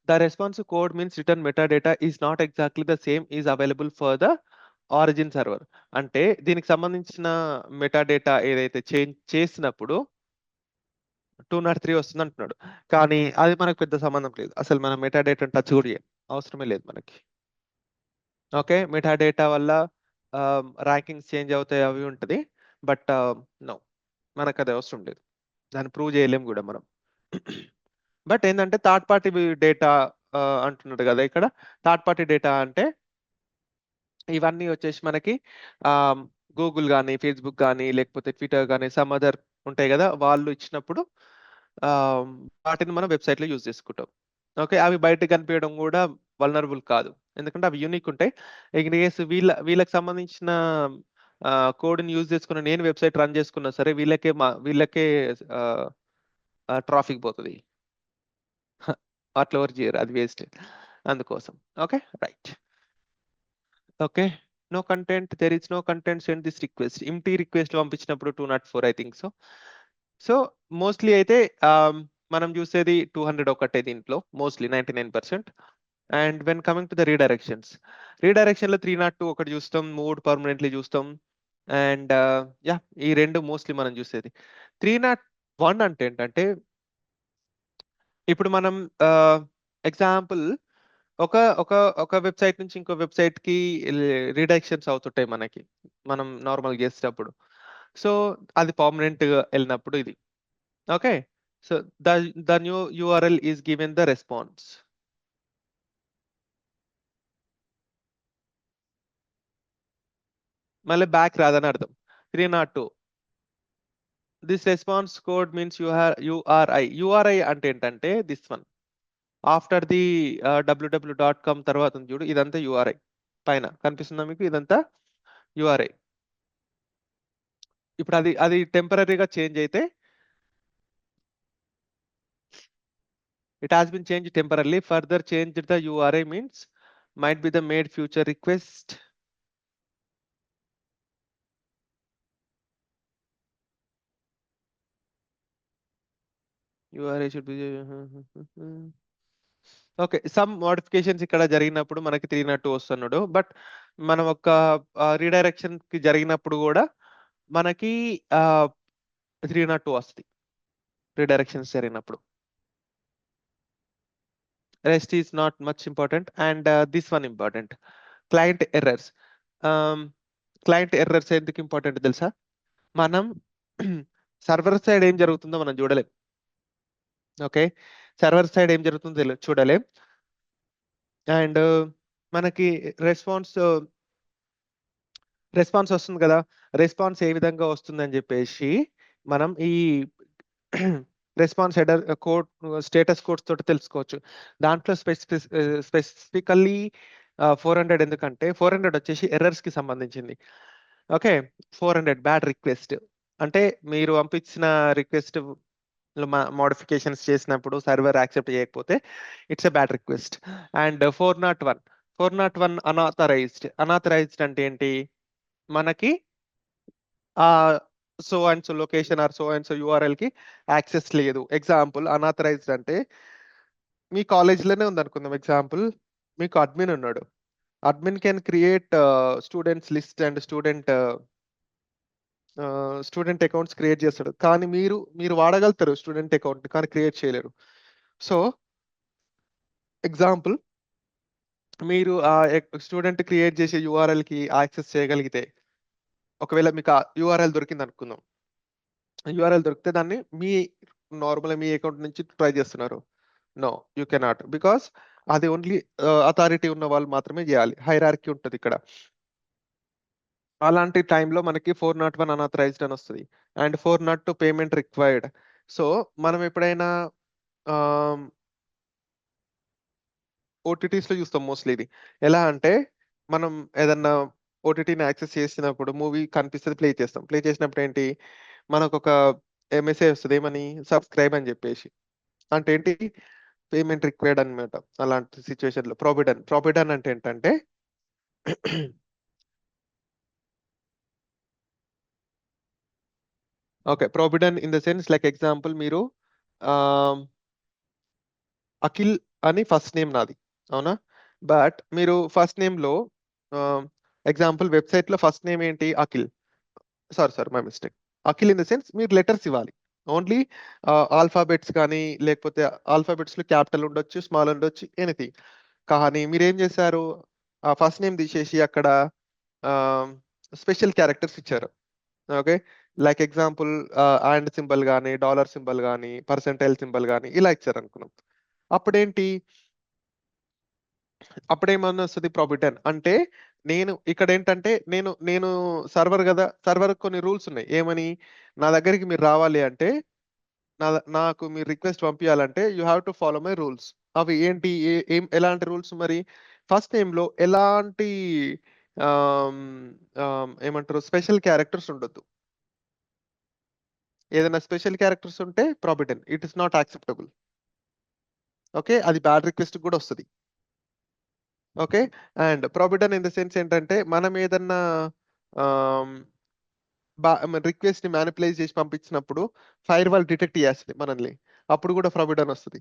the responsive code means return meta data is not exactly the same is available for the origin server. అంటే దీనికి సంబంధించిన మెటా డేటా ఏదైతే చేంజ్ చేసినప్పుడు 203 వస్తుంది అంటున్నాడు. కానీ అది మనకు పెద్ద సంబంధం లేదు. అసలు మనం మెటా డేటా టచ్ కూడా చేయం, అవసరమే లేదు మనకి. ఓకే, మెటా డేటా వల్ల ర్యాంకింగ్స్ చేంజ్ అవుతాయి అవి ఉంటుంది. బట్ నో, మనకు అది అవసరం లేదు, దాన్ని ప్రూవ్ చేయలేం కూడా మనం. బట్ ఏంటంటే థర్డ్ పార్టీ డేటా అంటున్నాడు కదా ఇక్కడ. థర్డ్ పార్టీ డేటా అంటే ఇవన్నీ వచ్చేసి మనకి గూగుల్ కానీ, ఫేస్బుక్ కానీ, లేకపోతే ట్విట్టర్ కానీ, సమ్ అదర్ ఉంటాయి కదా, వాళ్ళు ఇచ్చినప్పుడు వాటిని మనం వెబ్సైట్లో యూజ్ చేసుకుంటాం. ఓకే, అవి బయటకు కనిపించడం కూడా వల్నరబుల్ కాదు, ఎందుకంటే అవి యూనిక్ ఉంటాయి. ఇన్ కేసు వీళ్ళకి సంబంధించిన కోడ్ని యూజ్ చేసుకున్న నేను వెబ్సైట్ రన్ చేసుకున్నా సరే, వీళ్ళకే ట్రాఫిక్ పోతుంది. అట్లా ఎవరు చేయరు, అది వేస్ట్, అందుకోసం. Okay, right. Okay, no content, there is no content, send this request. Empty request పంపించినప్పుడు 204 I think so. So mostly అయితే మనం చూసేది 200 ఒకటే దీంట్లో, mostly 99%. And when coming to the redirections, రీడైరెక్షన్లో 302 ఒకటి చూస్తాం, 3 పర్మనెంట్లీ చూస్తాం. అండ్ యా, ఈ రెండు మోస్ట్లీ మనం చూసేది. 301 అంటే ఏంటంటే, ఇప్పుడు మనం ఎగ్జాంపుల్ ఒక ఒక ఒక వెబ్సైట్ నుంచి ఇంకో వెబ్సైట్ కి రీడైరెక్షన్స్ అవుతుంటాయి మనకి, మనం నార్మల్ చేసేటప్పుడు. సో అది పర్మనెంట్ గా వెళ్ళినప్పుడు ఇది. Okay, so the new URL is given the response. మళ్ళీ బ్యాక్ రాదని అర్థం. 302, this response code means URI అంటే ఏంటంటే this one after the www.com తర్వాత ఉంది చూడు, ఇదంతా యూఆర్ఐ. పైన కనిపిస్తుందా మీకు? ఇదంతా యూఆర్ఐ. ఇప్పుడు అది అది టెంపరీగా చేంజ్ అయితే, it has been changed temporarily, further changed the URI means might be the made future request. URI should be okay, some modifications ఇక్కడ జరిగినప్పుడు మనకి 302 వస్తున్నాడు. బట్ మనం ఒక రీడైరెక్షన్ కి జరిగినప్పుడు కూడా మనకి 302 వస్తుంది, రీడైరెక్షన్స్ జరిగినప్పుడు. Rest is not much important. And this one important, client errors. Client errors ఎందుకు ఇంపార్టెంట్ తెలుసా? మనం సర్వర్ సైడ్ ఏం జరుగుతుందో మనం చూడలేం. ఓకే, సర్వర్ సైడ్ ఏం జరుగుతుందో చూడలేం. అండ్ మనకి రెస్పాన్స్ వస్తుంది కదా, రెస్పాన్స్ ఏ విధంగా వస్తుందని చెప్పేసి మనం ఈ response header code, status codes తోటి తెలుసుకోవచ్చు. దాంట్లో స్పెసిఫికల్లీ 400, ఎందుకంటే 400 వచ్చేసి ఎర్రర్స్ కి సంబంధించింది. ఓకే, 400 బ్యాడ్ రిక్వెస్ట్ అంటే మీరు పంపించిన రిక్వెస్ట్ మోడిఫికేషన్స్ చేసినప్పుడు సర్వర్ యాక్సెప్ట్ చేయకపోతే it's a bad request. And 401 401 unauthorised అంటే ఏంటి? మనకి ఆ so and so location or so and so URL కి యాక్సెస్ లేదు. ఎగ్జాంపుల్ అనాథరైజ్డ్ అంటే మీ కాలేజ్లోనే ఉంది అనుకుందాం. ఎగ్జాంపుల్ మీకు అడ్మిన్ ఉన్నాడు. Admin can create students list and student accounts create చేస్తాడు. కానీ మీరు వాడగలుగుతారు స్టూడెంట్ అకౌంట్, కానీ క్రియేట్ చేయలేరు. సో ఎగ్జాంపుల్ మీరు ఆ స్టూడెంట్ క్రియేట్ చేసే యూఆర్ఎల్ కి యాక్సెస్ చేయగలిగితే, ఒకవేళ మీకు ఆ యూఆర్ఎల్ దొరికింది అనుకుందాం. యూఆర్ఎల్ దొరికితే దాన్ని నార్మల్ మీ అకౌంట్ నుంచి ట్రై చేస్తున్నారు. నో, యూ కెనాట్, బికాస్ అది ఓన్లీ అథారిటీ ఉన్న వాళ్ళు మాత్రమే చేయాలి. హైరార్కీ ఉంటుంది ఇక్కడ. అలాంటి టైంలో మనకి 401 అనాథరైజ్డ్ అని వస్తుంది. And 402 payment required. సో మనం ఎప్పుడైనా ఓటీటీస్ లో చూస్తాం మోస్ట్లీ. ఇది ఎలా అంటే, మనం ఏదన్నా ఓటీటీని యాక్సెస్ చేసినప్పుడు మూవీ కనిపిస్తుంది, ప్లే చేస్తాం. ప్లే చేసినప్పుడు ఏంటి, మనకు ఒక మెసేజ్ వస్తుంది, ఏమని, సబ్స్క్రైబ్ అని చెప్పేసి. అంటే ఏంటి, పేమెంట్ రిక్వైర్డ్ అనమాట. అలాంటి సిచ్యువేషన్ లో ప్రావిడన్ అంటే ఏంటంటే okay, forbidden in the sense like example మీరు అఖిల్ అని ఫస్ట్ నేమ్ నాది, అవునా? బట్ మీరు ఫస్ట్ నేమ్ లో ఎగ్జాంపుల్ వెబ్సైట్ లో ఫస్ట్ నేమ్ ఏంటి, Akhil. Sorry my mistake. Akhil in the sense మీరు లెటర్స్ ఇవ్వాలి. ఓన్లీ ఆల్ఫాబెట్స్ కానీ, లేకపోతే ఆల్ఫాబెట్స్ లో క్యాపిటల్ ఉండొచ్చు, స్మాల్ ఉండొచ్చు, ఎనీథింగ్. కానీ మీరు ఏం చేశారు, ఆ ఫస్ట్ నేమ్ తీసేసి అక్కడ స్పెషల్ క్యారెక్టర్స్ ఇచ్చారు. Okay, like example and symbol కానీ, డాలర్ సింబల్ కానీ, పర్సెంటైల్ సింబల్ కానీ ఇలా ఇచ్చారు అనుకున్నాం. అప్పుడేంటి, అప్పుడేమన్నా వస్తుంది, ప్రావిడన్ అంటే నేను ఇక్కడ ఏంటంటే, నేను నేను సర్వర్ కదా, సర్వర్ కొన్ని రూల్స్ ఉన్నాయి. ఏమని, నా దగ్గరికి మీరు రావాలి అంటే, నాకు మీరు రిక్వెస్ట్ పంపించాలంటే you have to follow my rules. అవి ఏంటి, ఎలాంటి రూల్స్ మరి, ఫస్ట్ నేమ్ లో ఎలాంటి ఆమ్, ఏమంటారు, స్పెషల్ క్యారెక్టర్స్ ఉండొద్దు. ఏదైనా స్పెషల్ క్యారెక్టర్స్ ఉంటే forbidden, it is not acceptable. Okay, అది బ్యాడ్ రిక్వెస్ట్ కూడా వస్తుంది. Okay, and forbidden in the sense ఏంటంటే, మనం ఏదన్నా రిక్వెస్ట్ ని మ్యానిపులేట్ చేసి పంపించినప్పుడు ఫైర్ వాల్ డిటెక్ట్ చేస్తుంది మనల్ని. అప్పుడు కూడా ప్రావిడన్ వస్తుంది.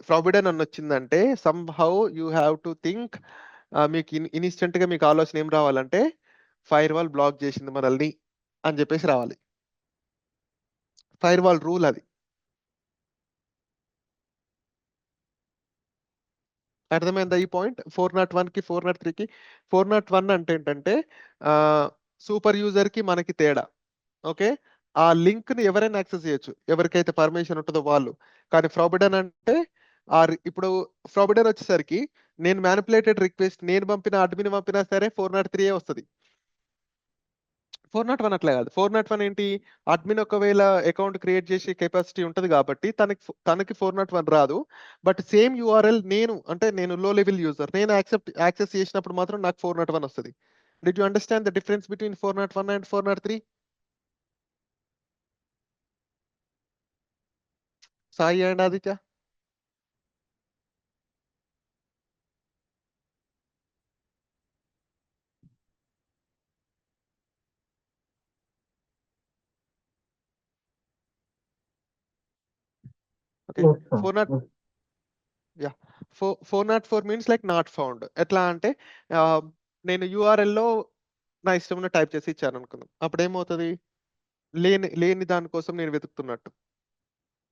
ప్రావిడన్ అని వచ్చిందంటే some how you have to think. మీకు ఇన్స్టెంట్ గా మీకు ఆలోచన ఏం రావాలంటే, ఫైర్ వాల్ బ్లాక్ చేసింది మనల్ని అని చెప్పేసి రావాలి. ఫైర్ వాల్ రూల్ అది. అర్థమైందా ఈ పాయింట్? 401 కి 403 కి. 401 అంటే ఏంటంటే, సూపర్ యూజర్ కి మనకి తేడా. ఓకే, ఆ లింక్ ని ఎవరైనా యాక్సెస్ చేయొచ్చు, ఎవరికైతే పర్మిషన్ ఉంటుందో వాళ్ళు. కానీ ఫ్రాబిడన్ అంటే, ఇప్పుడు ఫ్రాబిడన్ వచ్చేసరికి నేను మ్యానిపులేటెడ్ రిక్వెస్ట్ నేను పంపిన, అడ్మిన్ పంపినా సరే 403 వస్తుంది. 401 అట్లా కాదు. 401 ఏంటి, అడ్మిన్ ఒకవేళ అకౌంట్ క్రియేట్ చేసే కెపాసిటీ ఉంటుంది కాబట్టి తనకి 401 రాదు. బట్ సేమ్ యూఆర్ఎల్ నేను లో లెవెల్ యూజర్, నేను యాక్సెస్ చేసినప్పుడు మాత్రం నాకు 401 వస్తుంది. Did you understand the difference between 401 and 403? Sai and Aditya. Okay, Yes, sir. 404, Yes. Yeah, 404 means like not found. ఎట్లా అంటే, ఆ, నేను యూఆర్ఎల్ లో నా ఇష్టం టైప్ చేసి ఇచ్చాను అనుకుందాం. అప్పుడు ఏమవుతుంది, లేని లేని దానికోసం నేను వెతుకుతున్నట్టు.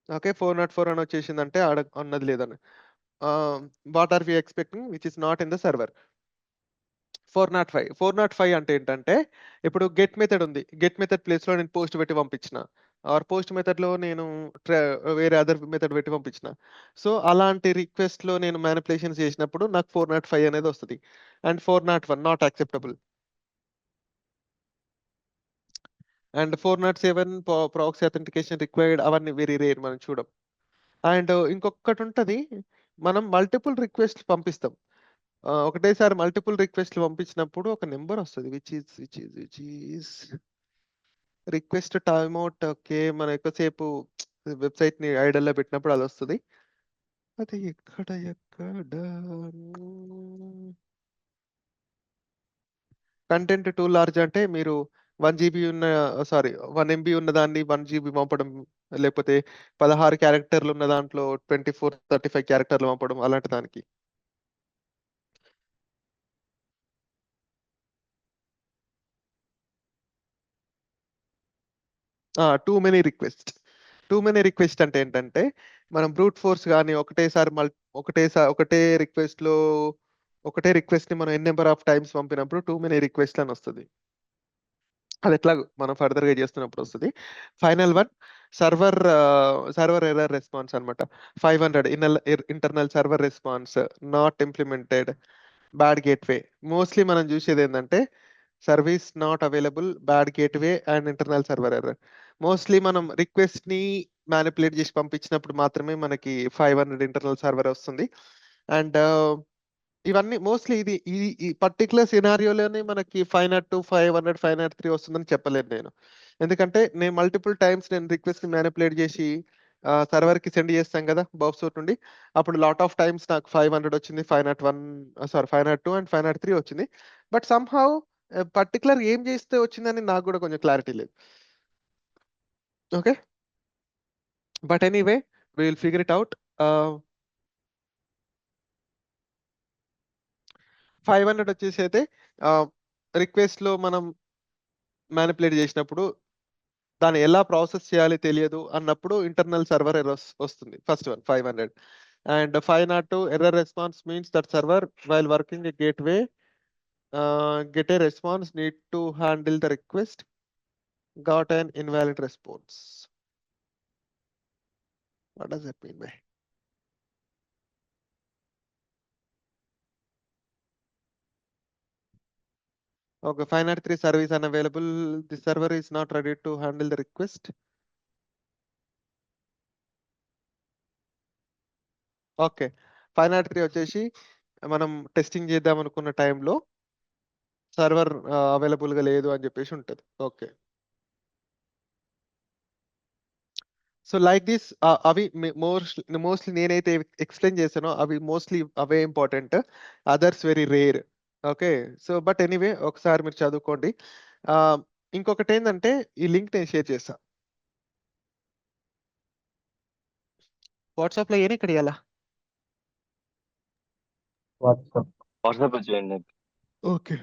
ఓకే, 404 అని వచ్చేసిందంటే ఆడ అన్నది లేదని. What are we expecting which is not in the server. 405 అంటే ఏంటంటే, ఇప్పుడు గెట్ మెథడ్ ఉంది, గెట్ మెథడ్ ప్లేస్ లో నేను పోస్ట్ పెట్టి పంపించిన, ఆర్ పోస్ట్ మెథడ్ లో నేను వేరే అదర్ మెథడ్ పెట్టి పంపించిన. సో అలాంటి రిక్వెస్ట్ లో నేను మ్యానిపులేషన్ చేసినప్పుడు నాకు 405 అనేది వస్తుంది. And 401 not acceptable. And 407 proxy authentication required, అవన్నీ వెరీ రేర్, మనం చూడం. అండ్ ఇంకొకటి ఉంటది, మనం మల్టిపుల్ రిక్వెస్ట్ పంపిస్తాం. ఒకటేసారి మల్టిపుల్ రిక్వెస్ట్లు పంపించినప్పుడు ఒక నెంబర్ వస్తుంది, which is request time out. Okay, మనం ఎక్కువసేపు వెబ్సైట్ ని ఐడల్ లో పెట్టినప్పుడు అది వస్తుంది. అది ఎక్కడ ఇక్కడ కంటెంట్ టూ లార్జ్ అంటే మీరు 1 GB ఉన్న సారీ 1 MB ఉన్న దాన్ని 1 GB పంపడం, లేకపోతే 16 క్యారెక్టర్లు ఉన్న దాంట్లో 24-35 క్యారెక్టర్లు పంపడం, అలాంటి దానికి. టూ మెనీ రిక్వెస్ట్ అంటే ఏంటంటే మనం బ్రూట్ ఫోర్స్ కానీ ఒకటే రిక్వెస్ట్ ని మనం ఎన్ నెంబర్ ఆఫ్ టైమ్స్ పంపినప్పుడు టూ మెనీ రిక్వెస్ట్ అని వస్తుంది. అది ఎట్లా మనం ఫర్దర్ గా చేస్తున్నప్పుడు వస్తుంది. Final one server error response అనమాట. 500 internal server response not implemented, bad gateway. Mostly మనం చూసేది ఏంటంటే service not available, bad gateway and internal server error. Mostly మనం రిక్వెస్ట్ ని మ్యానిపులేట్ చేసి పంపించినప్పుడు మాత్రమే మనకి 500 ఇంటర్నల్ సర్వర్ వస్తుంది. అండ్ ఇవన్నీ మోస్ట్లీ ఈ పర్టికులర్ సినారియోలోనే మనకి 502, 500, 503 వస్తుందని చెప్పలేను నేను. ఎందుకంటే నేను మల్టిపుల్ టైమ్స్ నేను రిక్వెస్ట్ ని మ్యానిపులేట్ చేసి సర్వర్ కి సెండ్ చేస్తాం కదా బఫ్సూట్ నుండి. అప్పుడు లాట్ ఆఫ్ టైమ్స్ నాకు 500 వచ్చింది, 502 అండ్ 503 వచ్చింది. బట్ సమ్హౌ పర్టికులర్ ఏం చేస్తే వచ్చిందని నాకు కూడా కొంచెం క్లారిటీ లేదు. Okay, but anyway will figure it out. 500 వచ్చేసి అయితే రిక్వెస్ట్ లో మనం మ్యానిపులేట్ చేసినప్పుడు దాన్ని ఎలా ప్రాసెస్ చేయాలి తెలియదు అన్నప్పుడు ఇంటర్నల్ సర్వర్ ఎర్రర్ వస్తుంది. First one 500. And 502 error response means that server while working a gateway get a response need to handle the request got an invalid response. What does that mean by? Okay, 503 service unavailable. The server is not ready to handle the request. Okay, 503 వచ్చేసి మనం testing చేద్దాం అనుకున్న టైంలో server available గా లేదు అని చెప్పేసి ఉంటుంది. ఓకే, సో లైక్ దిస్ అవి మోస్ట్లీ నేనైతే ఎక్స్ప్లెయిన్ చేశానో అవి mostly away important, others very rare. Okay, so but anyway ఒకసారి మీరు చదువుకోండి. ఇంకొకటి ఏంటంటే ఈ లింక్ నేను షేర్ చేస్తా వాట్సాప్ లో, ఏని ఇక్కడ ఇవ్వాలా? వాట్సాప్ చేయండి. ఓకే,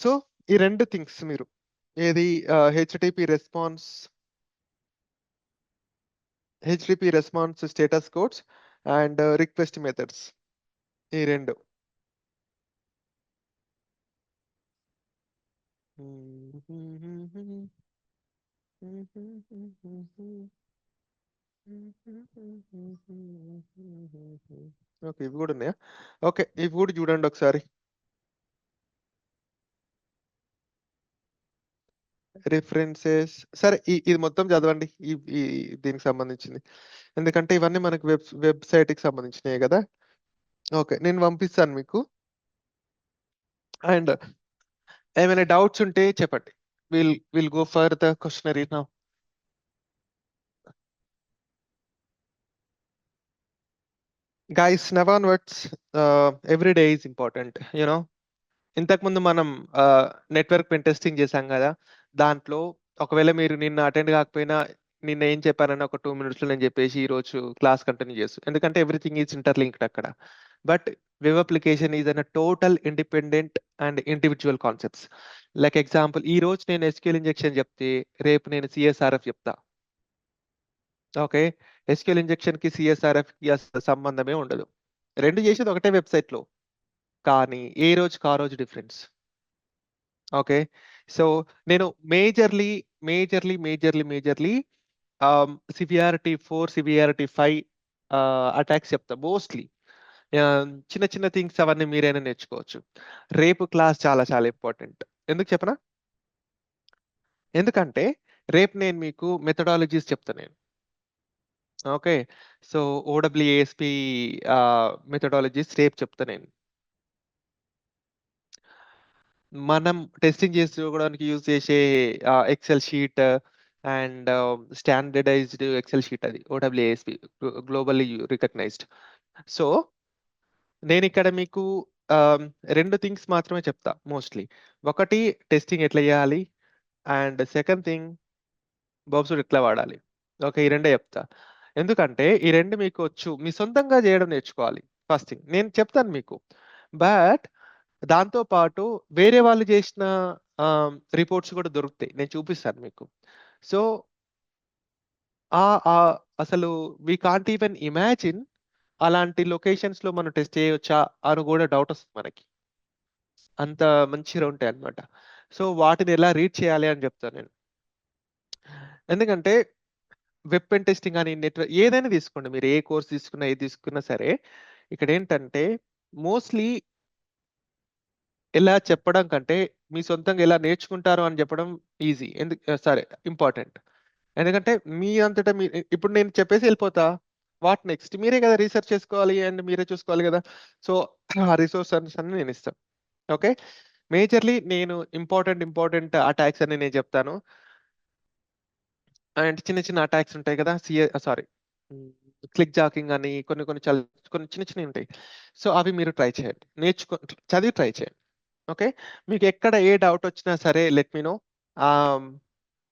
సో ఈ రెండు థింగ్స్ మీరు ఏది HTTP response status codes and request methods, ఈ రెండు. ఓకే, ఇవి కూడా ఉన్నాయా? ఓకే, ఇవి కూడా చూడండి ఒకసారి. రిఫరెన్సెస్ సరే, ఇది మొత్తం చదవండి దీనికి సంబంధించింది, ఎందుకంటే ఇవన్నీ మనకి వెబ్సైట్ కి సంబంధించినవి కదా. ఓకే, నేను పంపిస్తాను మీకు. అండ్ ఏమైనా డౌట్స్ ఉంటే చెప్పండి. Will go for the questionnaire now. Guys, never onwards every day is important, you know. ఇంతకుముందు మనం నెట్వర్క్ పెన్ టెస్టింగ్ చేశాం కదా, దాంట్లో ఒకవేళ మీరు నిన్న అటెండ్ కాకపోయినా నిన్న ఏం చెప్పారని ఒక 2 minutes లో నేను చెప్పేసి ఈ రోజు క్లాస్ కంటిన్యూ చేస్తాను, ఎందుకంటే ఎవ్రీథింగ్ ఈజ్ ఇంటర్లింక్డ్ అక్కడ. But web application is an total independent and individual concepts. Like example, ఈ రోజు నేను ఎస్క్యూఎల్ ఇంజెక్షన్ చెప్తే రేపు నేను సిఎస్ఆర్ఎఫ్ చెప్తా. ఓకే, ఎస్క్యూఎల్ ఇంజెక్షన్ కి సిఎస్ఆర్ఎఫ్ కి అసలు సంబంధమే ఉండదు, రెండు చేసేది ఒకటే వెబ్సైట్ లో, కానీ ఏ రోజుకి ఆ రోజు డిఫరెన్స్. ఓకే, సో నేను మేజర్లీ సివియారిటీ 4, సివియారిటీ 5 అటాక్స్ చెప్తా మోస్ట్లీ. చిన్న చిన్న థింగ్స్ అవన్నీ మీరైనా నేర్చుకోవచ్చు. రేపు క్లాస్ చాలా చాలా ఇంపార్టెంట్. ఎందుకు చెప్పనా? ఎందుకంటే రేపు నేను మీకు మెథడాలజీస్ చెప్తా నేను. ఓకే, సో ఓడబ్ల్యూఏఎస్పి మెథడాలజీస్ రేపు చెప్తా నేను. మనం టెస్టింగ్ చేసుకోవడానికి యూజ్ చేసే Excel sheet and standardized Excel sheet, అది ఓడబ్ల్యూఏఎస్పి, గ్లోబల్లీ రికగ్నైజ్డ్. సో నేనిక్కడ మీకు ఆహ్, 2 థింగ్స్ మాత్రమే చెప్తా మోస్ట్‌లీ. ఒకటి టెస్టింగ్ ఎట్లా చేయాలి? అండ్ సెకండ్ థింగ్ బర్బ్ సూట్ ఎట్లా వాడాలి? ఓకే. ఈ రెండే చెప్తా. ఎందుకంటే ఈ 2 మీకొచ్చు. మీ సొంతంగా చేయడం నేర్చుకోవాలి ఫస్ట్ థింగ్. నేను చెప్తాను మీకు. బట్ దాంతో పాటు వేరే వాళ్ళు చేసిన రిపోర్ట్స్ కూడా దొరుకుతాయి. నేను చూపిస్తాను మీకు. సో, అసలు వి కాంట్ ఈవెన్ ఇమాజిన్ అలాంటి లొకేషన్స్‌లో మనం టెస్ట్ చేయొచ్చా? అని కూడా డౌటొస్తది మనకి. అంత మంచిగా ఉంటాయన్నమాట. సో, వాటిని ఎలా రీడ్ చేయాలి అని చెప్తాను నేను. ఎందుకంటే వెబ్ పెన్ టెస్టింగ్ అని ఏదైనా తీసుకోండి. మీరు ఏ కోర్స్ తీసుకున్నా, ఏది తీసుకున్నా సరే, ఇక్కడేంటంటే మోస్ట్‌లీ ఎలా చెప్పడం కంటే, మీ సొంతంగా ఎలా నేర్చుకుంటారు అని చెప్పడం ఈజీ. సరే ఇంపార్టెంట్. ఎందుకంటే మీ అంతటా ఇప్పుడు నేను చెప్పేసి ఎళ్ళిపోతా. What next? మీరే కదా రిసర్చ్ చేసుకోవాలి అండ్ మీరే చూసుకోవాలి గదా! సో, ఆ రిసోర్సెస్ అన్ని నేనిస్తా. ఓకే. మేజర్‌లీ నేను ఇంపార్టెంట్ అటాక్స్ అని నేను చెప్తాను. అండ్ చిన్న చిన్న అటాక్స్ ఉంటాయి కదా! సారీ. క్లిక్ జాకింగ్ అని కొన్ని చిన్న చిన్నవి ఉంటాయి. సో, అవి మీరు ట్రై చేయండి. చదివి ట్రై చేయండి. ఓకే. మీకు ఎక్కడ ఏ డౌట్ వచ్చినా సరే లెట్ మీ నో. ఆహ్,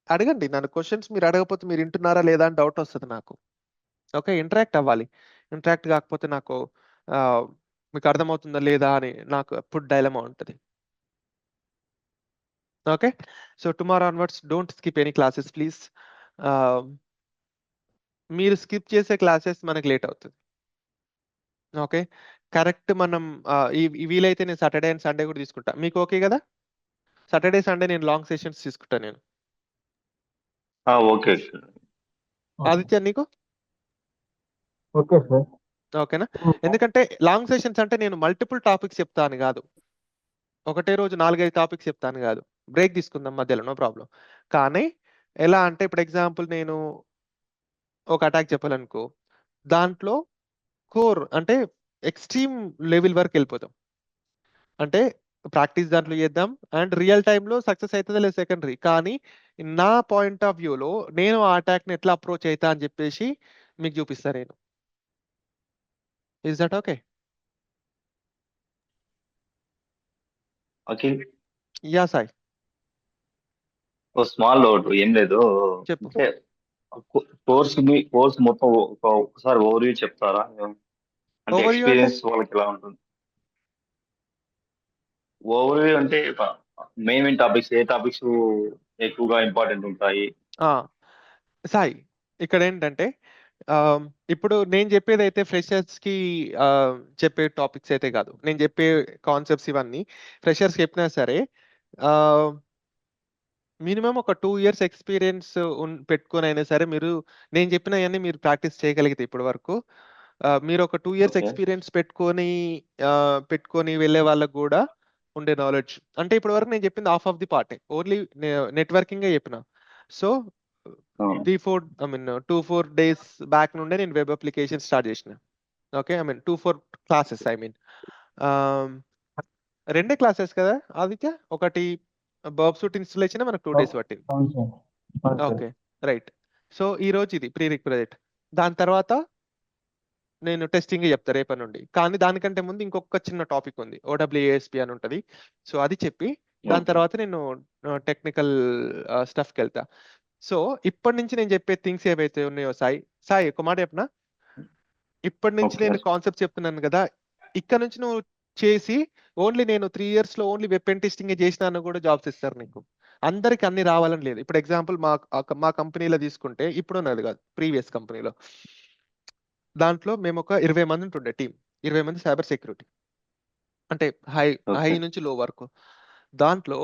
అడగండి. నన్ను క్వెషన్స్ మీరు అడగకపోతే మీరు వింటున్నారా లేదా అని డౌట్ వస్తది నాకు. ఓకే. ఇంటరాక్ట్ అవ్వాలి. ఇంటరాక్ట్ కాకపోతే నాకు ఆహ్, మీకు అర్థమవుతుందా లేదా అని నాకు ఎప్పుడు డైలమా ఉంటది. Okay. So, tomorrow onwards don't skip any classes please. ఆహ్, మీరు స్కిప్ చేసే క్లాసెస్ మనకి లేట్ అవుతది. ఓకే. కరెక్ట్ మనం వీలైతే నేను సాటర్‌డే అండ్ సండే కూడా తీసుకుంటా. మీకు ఓకే గదా? సాటర్‌డే, సండే నేను లాంగ్ సెషన్స్ తీసుకుంటా నేను. ఓకే. ఓకే. ఆదిత్య నీకు? Okay sir. ఓకేనా? ఎందుకంటే లాంగ్ సెషన్స్ అంటే నేను మల్టిపుల్ టాపిక్స్ చెప్తా అని గాదు. ఒకటే రోజు 4, 5 టాపిక్స్ చెప్తా అని గాదు. బ్రేక్ తీసుకుందాం మధ్యలో నో ప్రాబ్లమ్. కానీ ఎలా అంటే ఇప్పుడు ఎగ్జాంపుల్ నేను ఒక అటాక్ చెప్పాలనుకో, దాంట్లో కోర్ అంటే ఎక్స్‌ట్రీమ్ లెవెల్ వరకెళ్ళిపోతాం. అంటే ప్రాక్టీస్ దాంట్లో చేద్దాం. అండ్ రియల్ టైమ్‌లో సక్సెస్ అయితదో లేదో సెకండరీ. కానీ నా పాయింట్ ఆఫ్ వ్యూలో నేను ఆ అటాక్‌ని ఎట్లా అప్రోచ్ అయితా అని చెప్పేసి మీకు చూపిస్తా నేను. Is that okay? Akhil, yeah! Sai. Oh small doubt ఏం లేదు. చెప్పు. అంటే కోర్స్ మొత్తం ఒకసారి ఓవర్వ్యూ చెప్తారా? అంటే ఓవర్‌వ్యూ అంటే? ఎక్స్పీరియన్స్ వాళ్ళకి ఎలా ఉంటుంది? ఓవర్వ్యూ అంటే మెయిన్ టాపిక్స్ ఏ టాపిక్స్ ఎక్కువగా ఇంపార్టెంట్ ఉంటాయి? ఆ! సాయి ఇక్కడేంటంటే ఆహ్, ఇప్పుడు నేను చెప్పేదైతే ఫ్రెషర్స్‌కి చెప్పే టాపిక్స్ అయితే కాదు. నేను చెప్పే కాన్సెప్ట్స్ ఇవన్నీ ఫ్రెషర్స్‌కి చెప్పినా సరే ఆహ్, మినిమమ్ ఒక 2 ఇయర్స్ ఎక్స్‌పీరియన్స్ పెట్టుకొనైనా సరే నేను చెప్పినయన్నీ మీరు ప్రాక్టీస్ చేయగలిగితే ఇప్పటి వరకు మీరు ఒక 2 ఇయర్స్ ఓకే. ఎక్స్‌పీరియన్స్ పెట్టుకొని వెళ్ళే వాళ్ళకి గూడా ఉండే నాలెడ్జ్. అంటే ఇప్పటి వరకు నేను చెప్పింది హాఫ్ ఆఫ్ ది పార్టే. ఓన్లీ నెట్వర్కింగే చెప్పిన. So, 4 I mean 2, 4 days back నుండే నేను వెబ్ అప్లికేషన్ స్టార్ట్ చేసిన. Okay. I mean 2, 4 classes I mean. ఆహ్, రెండే క్లాసెస్ కదా ఆదిత్య? ఒకటి బర్బ్ సూట్ ఇన్‌స్టాలేషనే మనకు 2 డేస్ పట్టింది. అవును సార్. అవును సార్. ఓకే. రైట్. సో, ఈరోజు ఇది ప్రీ రిక్విజిట్. దాని తర్వాత నేను టెస్టింగే చెప్తా రేపటి నుండి. కానీ దానికంటే ముందు ఇంకొక చిన్న టాపిక్ ఉంది. ఓడబ్ల్యూఏఎస్‌పీ అని ఉంటది. సో, అది చెప్పి దాని ఓకే. తర్వాత నేను టెక్నికల్ స్టఫ్‌కెళ్తా. సో, ఇప్పటి నుంచి నేను చెప్పే థింగ్స్ ఏవైతే ఉన్నాయో సాయి ఒక మాట చెప్పనా? ఇప్పటి నుంచి ఓకే. నేను కాన్సెప్ట్ చెప్తున్నాను గదా! ఇక్కడ నుంచి నువ్వు చేసి నేను 3 ఇయర్స్‌లో ఓన్లీ వెబ్ పెన్ టెస్టింగే చేసినా కూడా జాబ్స్ ఇస్తారు నీకు. అందరికి అన్ని రావాలని లేదు. ఇప్పుడు ఎగ్జాంపుల్ మా కంపెనీలో తీసుకుంటే ఇప్పుడున్నది కాదు. ప్రీవియస్ కంపెనీలో. దాంట్లో మేమొక 20 మంది ఉంటుండే టీమ్. 20 మంది సైబర్ సెక్యూరిటీ. అంటే హై హై ఓకే. నుంచి లో వరకు. దాంట్లో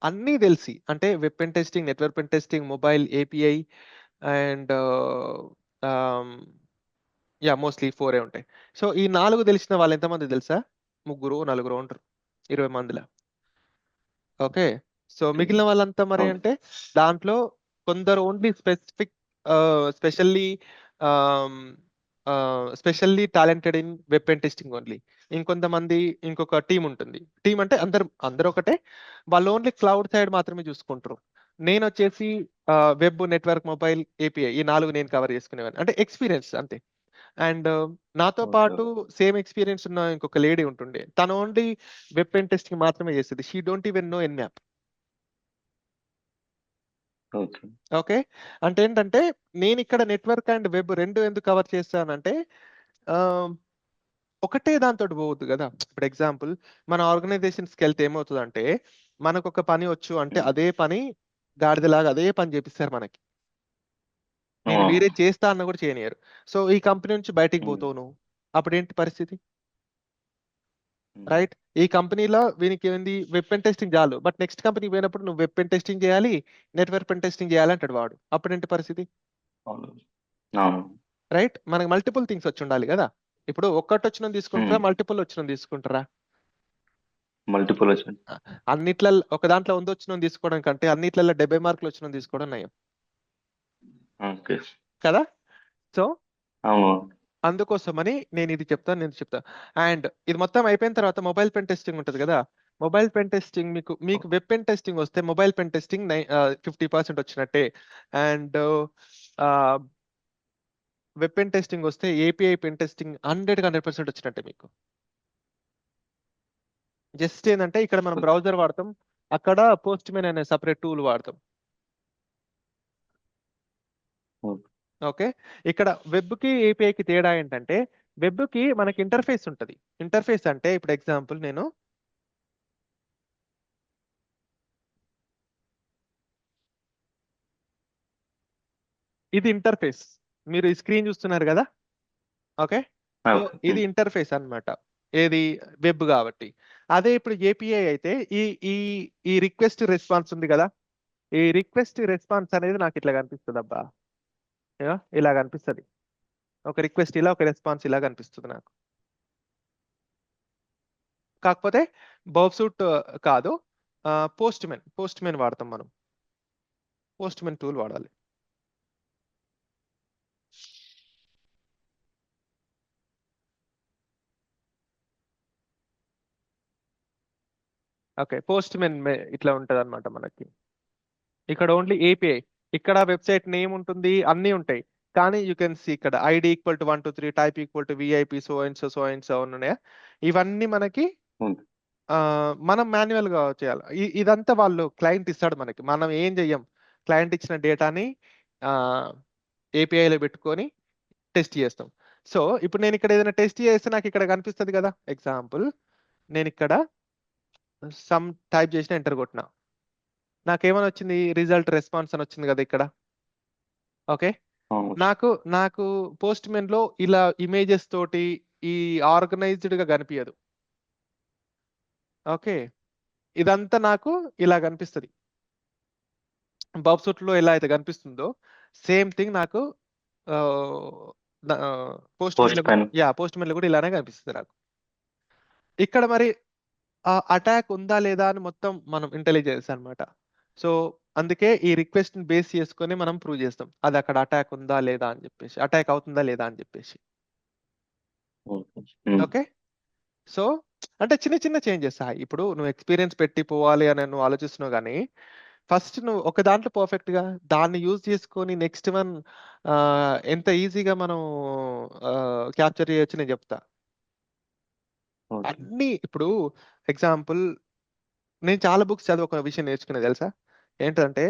అన్నీ తెలిసి అంటే web pen testing, network pen testing, mobile API and ఆహ్, యాహ్! మోస్ట్‌లీ 4 ఉంటాయి. సో, ఈ 4 తెలిసిన వాళ్ళు ఎంతమంది తెలుసా? ముగ్గురో, నలుగురో ఉంటారు. 20 మందిల. ఓకే. So, okay. మిగిలిన వాళ్ళంతా మరి ఓకే. అంటే దాంట్లో కొందరు ఓన్లీ స్పెషల్లీ ఆహ్, specially talented in web pen testing only. ఇంకొంతమంది ఇంకొక టీమ్ ఉంటుంది. టీమ్ అంటే అందరూ ఒకటే. వాళ్ళు ఓన్లీ క్లౌడ్ సైడ్ మాత్రమే చూసుకుంటారు. నేనొచ్చేసి వెబ్, నెట్వర్క్, మొబైల్, ఏపీఐ ఈ 4 నేను కవర్ చేసుకునేవాడిని. అంటే ఎక్స్‌పీరియన్స్ అంతే. అండ్ నాతో ఓకే. పాటు సేమ్ ఎక్స్పీరియన్స్ ఉన్న ఇంకొక లేడీ ఉంటుండే. తను ఓన్లీ వెబ్ పెన్ టెస్టింగ్ మాత్రమే చేసేది. She don't even know Nmap. Okay. Okay. అంటే ఏంటంటే నేను ఇక్కడ నెట్వర్క్ అండ్ వెబ్ 2 ఎందుకు కవర్ చేశానంటే ఆహ్, ఒకటే దానితోటి పోవద్దు కదా! ఇప్పుడు ఎగ్జాంపుల్ మన ఆర్గనైజేషన్స్‌కెళ్తే ఏమవుతదంటే మనకొక పని వచ్చు అంటే హ్మ్. అదే పని గాడిదలాగా అదే పని చేపిస్తారు మనకి. నేను ఆ! వేరేది చేస్తా అన్నా కూడా చేయనియ్యరు. సో, ఈ కంపెనీ నుంచి బయటికి హ్మ్. పోతావు నువ్వు. అప్పుడేంటి పరిస్థితి? హ్మ్. రైట్? ఈ కంపెనీలో వీనికేంది వెబ్ పెన్ టెస్టింగ్ చాలు. బట్ నెక్స్ట్ కంపెనీకి పోయినప్పుడు నువ్వు వెబ్ పెన్ టెస్టింగ్ చేయాలి, నెట్వర్క్ పెన్ టెస్టింగ్ చేయాలి అంటాడు వాడు. అప్పుడేంటి పరిస్థితి? అవును. అవును. రైట్? మనకు మల్టిపుల్ థింగ్స్ వచ్చుండాలి గదా! ఇప్పుడు ఒక్కటొచ్చినోని తీసుకుంటారా? హ్మ్. మల్టిపుల్ వచ్చినోని తీసుకుంటారా? మల్టిపుల్ వచ్చింది. ఆ! ఒక దాంట్లో 100 వచ్చినోని తీసుకోవడం కంటే అన్నిట్లల్లో 70 మార్కులు వచ్చినోని తీసుకోవడం నయం. ఓకే. కదా! సో, అవును. అందుకోసమని నేనిది చెప్తా. అండ్ ఇది మొత్తం అయిపోయిన తర్వాత మొబైల్ పెన్ టెస్టింగ్ ఉంటది గదా! మొబైల్ పెన్ టెస్టింగ్ మీకు వెబ్ పెన్ టెస్టింగ్ వస్తే మొబైల్ పెన్ టెస్టింగ్ 50% వచ్చినట్టే. అండ్ ఆహ్, వెబ్ పెన్ టెస్టింగ్ వస్తే ఏపీఐ పెన్ టెస్టింగ్ 100కి 100% వచ్చినట్టే మీకు. జస్ట్ ఏందంటే ఇక్కడ మనం ఓకే. బ్రౌజర్ వాడతాం. అక్కడ పోస్ట్‌మెన్ అనే సెపరేట్ టూల్ వాడతాం. ఓకే. ఓకే. ఇక్కడ వెబ్‌కి, ఏపీఐకి తేడా ఏంటంటే వెబ్‌కి మనకి ఇంటర్ఫేస్ ఉంటది. ఇంటర్ఫేస్ అంటే ఇప్పుడు ఎగ్జాంపుల్ నేను ఇది ఇంటర్ఫేస్. మీరు ఈ స్క్రీన్ చూస్తున్నారు గదా! ఓకే. So, okay. ఇది హ్మ్. ఇంటర్ఫేస్ అన్నమాట. ఏది వెబ్ గాబట్టి. అదే ఇప్పుడు ఏపీఐ అయితే ఈ ఈ ఈ రిక్వెస్ట్ రెస్పాన్స్ ఉంది గదా! ఈ రిక్వెస్ట్ రెస్పాన్స్ అనేది నాకిట్లా కనిపిస్తదబ్బా! ఇలా కనిపిస్తది. ఒక రిక్వెస్ట్ ఇలా, ఒక రెస్పాన్స్ ఇలా కనిపిస్తది నాకు. కాకపోతే బర్బ్ సూట్ కాదు. పోస్ట్‌మెన్ వాడతాం మనం. పోస్ట్‌మెన్ టూల్ వాడాలి. ఓకే. ఇట్లా ఉంటదన్నమాట మనకి. ఇక్కడ ఓన్లీ ఏపీఐ. ఇక్కడ వెబ్‌సైట్ నేమ్ ఉంటుంది. అన్నీ ఉంటాయి. కానీ యూ కెన్ సీ ఇక్కడ ID equal to 1, 2, 3 type equal to VIP so and so ఉన్నాయా? ఇవన్నీ మనకి ఉంది. మనం మాన్యువల్‌గా చేయాలి. ఇదంతా వాళ్ళు క్లయింట్ ఇస్తాడు మనకి. మనం ఏం చెయ్యం. క్లయింట్ ఇచ్చిన డేటాని ఆహ్, ఏపీఐలో పెట్టుకొని టెస్ట్ చేస్తాం. సో, ఇప్పుడు నేనిక్కడ ఏదైనా టెస్ట్ చేస్తే నాకిక్కడ కనిపిస్తది గదా! ఎగ్జాంపుల్ నేనిక్కడ సమ్ టైప్ చేసిన ఎంటర్ కొట్టినా. నాకేమని వచ్చింది? రిజల్ట్ రెస్పాన్స్ అని వచ్చింది గదా! ఇక్కడ. ఓకే. అవును. నాకు పోస్ట్‌మెన్‌లో ఇలా ఇమేజెస్ తోటి ఈ ఆర్గనైజ్డ్‌గా కనిపియదు. ఓకే. ఇదంతా నాకు ఇలా కనిపిస్తది. బాబ్‌సూట్‌లో ఎలా అయితే కనిపిస్తుందో సేమ్ థింగ్ నాకు ఆహ్, ద పోస్ట్ పోస్ట్‌మెన్‌లో పైన. పోస్ట్‌మెన్‌లో కూడా ఇలానే కనిపిస్తది నాకు. ఇక్కడ మరి అటాక్ ఉందా లేదా అని మొత్తం మనం ఇంటెలిజెన్స్ అన్నమాట. సో, అందుకే ఈ రిక్వెస్ట్‌ని బేస్ చేసుకొని మనం ప్రూవ్ చేస్తాం. అది అక్కడ అటాక్ ఉందా లేదా అని చెప్పేసి. అటాక్ అవుతుందా లేదా అని చెప్పేసి. ఓకే. హ్మ్. ఓకే. సో, అంటే చిన్న చిన్న చేంజెస్ ఇప్పుడు నువ్వు ఎక్స్‌పీరియన్స్ పెట్టి పోవాలి అని నువ్వు ఆలోచిస్తున్నావు గానీ, ఫస్ట్ నువ్వు ఒక దాంట్లో పర్ఫెక్ట్‌గా దాన్ని యూజ్ చేసుకొని నెక్స్ట్ వన్ ఎంత ఈజీగా మనం క్యాప్చర్ చేయొచ్చు నేను చెప్తా. ఓకే. అన్నీ ఇప్పుడు ఎగ్జాంపుల్ నేను చాలా బుక్స్ చదివి ఒక విషయం నేర్చుకున్నా తెలుసా? ఏంటంటే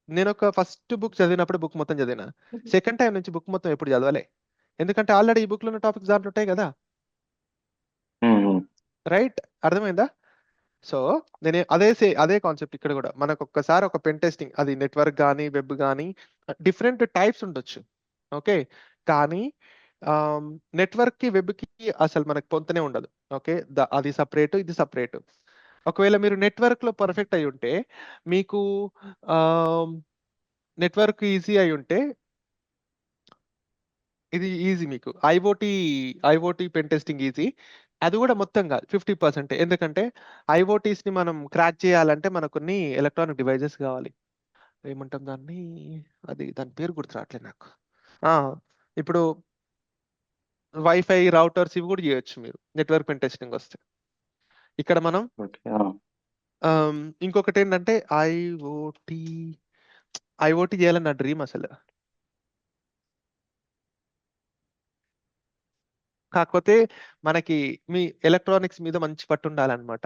నేనొక ఫస్ట్ బుక్ చదివినప్పుడు బుక్ మొత్తం చదివినా. సెకండ్ టైమ్ నుంచి బుక్ మొత్తం ఎప్పుడు చదవలే. ఎందుకంటే ఆల్రెడీ ఈ బుక్‌లో ఉన్న టాపిక్స్ దాంట్లో ఉంటాయి గదా! హ్మ్. హ్మ్. రైట్? అర్థమైందా? సో, అదే కాన్సెప్ట్ ఇక్కడ గూడా. మనకొక్కసారి ఒక పెన్ టెస్టింగ్ అది నెట్వర్క్ గాని, వెబ్ గాని డిఫరెంట్ టైప్స్ ఉండొచ్చు. ఓకే. కానీ ఆహ్, నెట్వర్క్‌కి, వెబ్‌కి అసలు మనకు పొంతనే ఉండదు. ఓకే. అది సెపరేట్, ఇది సెపరేట్. ఒకవేళ మీరు నెట్వర్క్‌లో పర్ఫెక్ట్ అయ్యుంటే మీకు ఆహ్, నెట్వర్క్ ఈజీ అయ్యుంటే ఇది ఈజీ మీకు. IoT pen testing easy. అది గూడా మొత్తం గాదు. 50% ఎందుకంటే ఐఓటీస్‌ని మనం క్రాక్ చేయాలంటే మనకు కొన్ని ఎలక్ట్రానిక్ డివైసెస్ గావాలి. ఏమంటాం దాన్ని? దాని పేరు గుర్తు రావట్లేదు నాకు. ఆ! ఇప్పుడు వైఫై, రౌటర్స్ ఇవి గూడా జేయొచ్చు మీరు. నెట్వర్క్ పెన్ టెస్టింగ్ వస్తే. ఇక్కడ మనం ఓకే. ఆ! ఇంకొకటేంటంటే ఐఓటీ, ఐఓటీ జేయాలని నా డ్రీమ్ అసలు. కాకపోతే మనకి మీ ఎలక్ట్రానిక్స్ మీద మంచి పట్టు ఉండాలన్నమాట.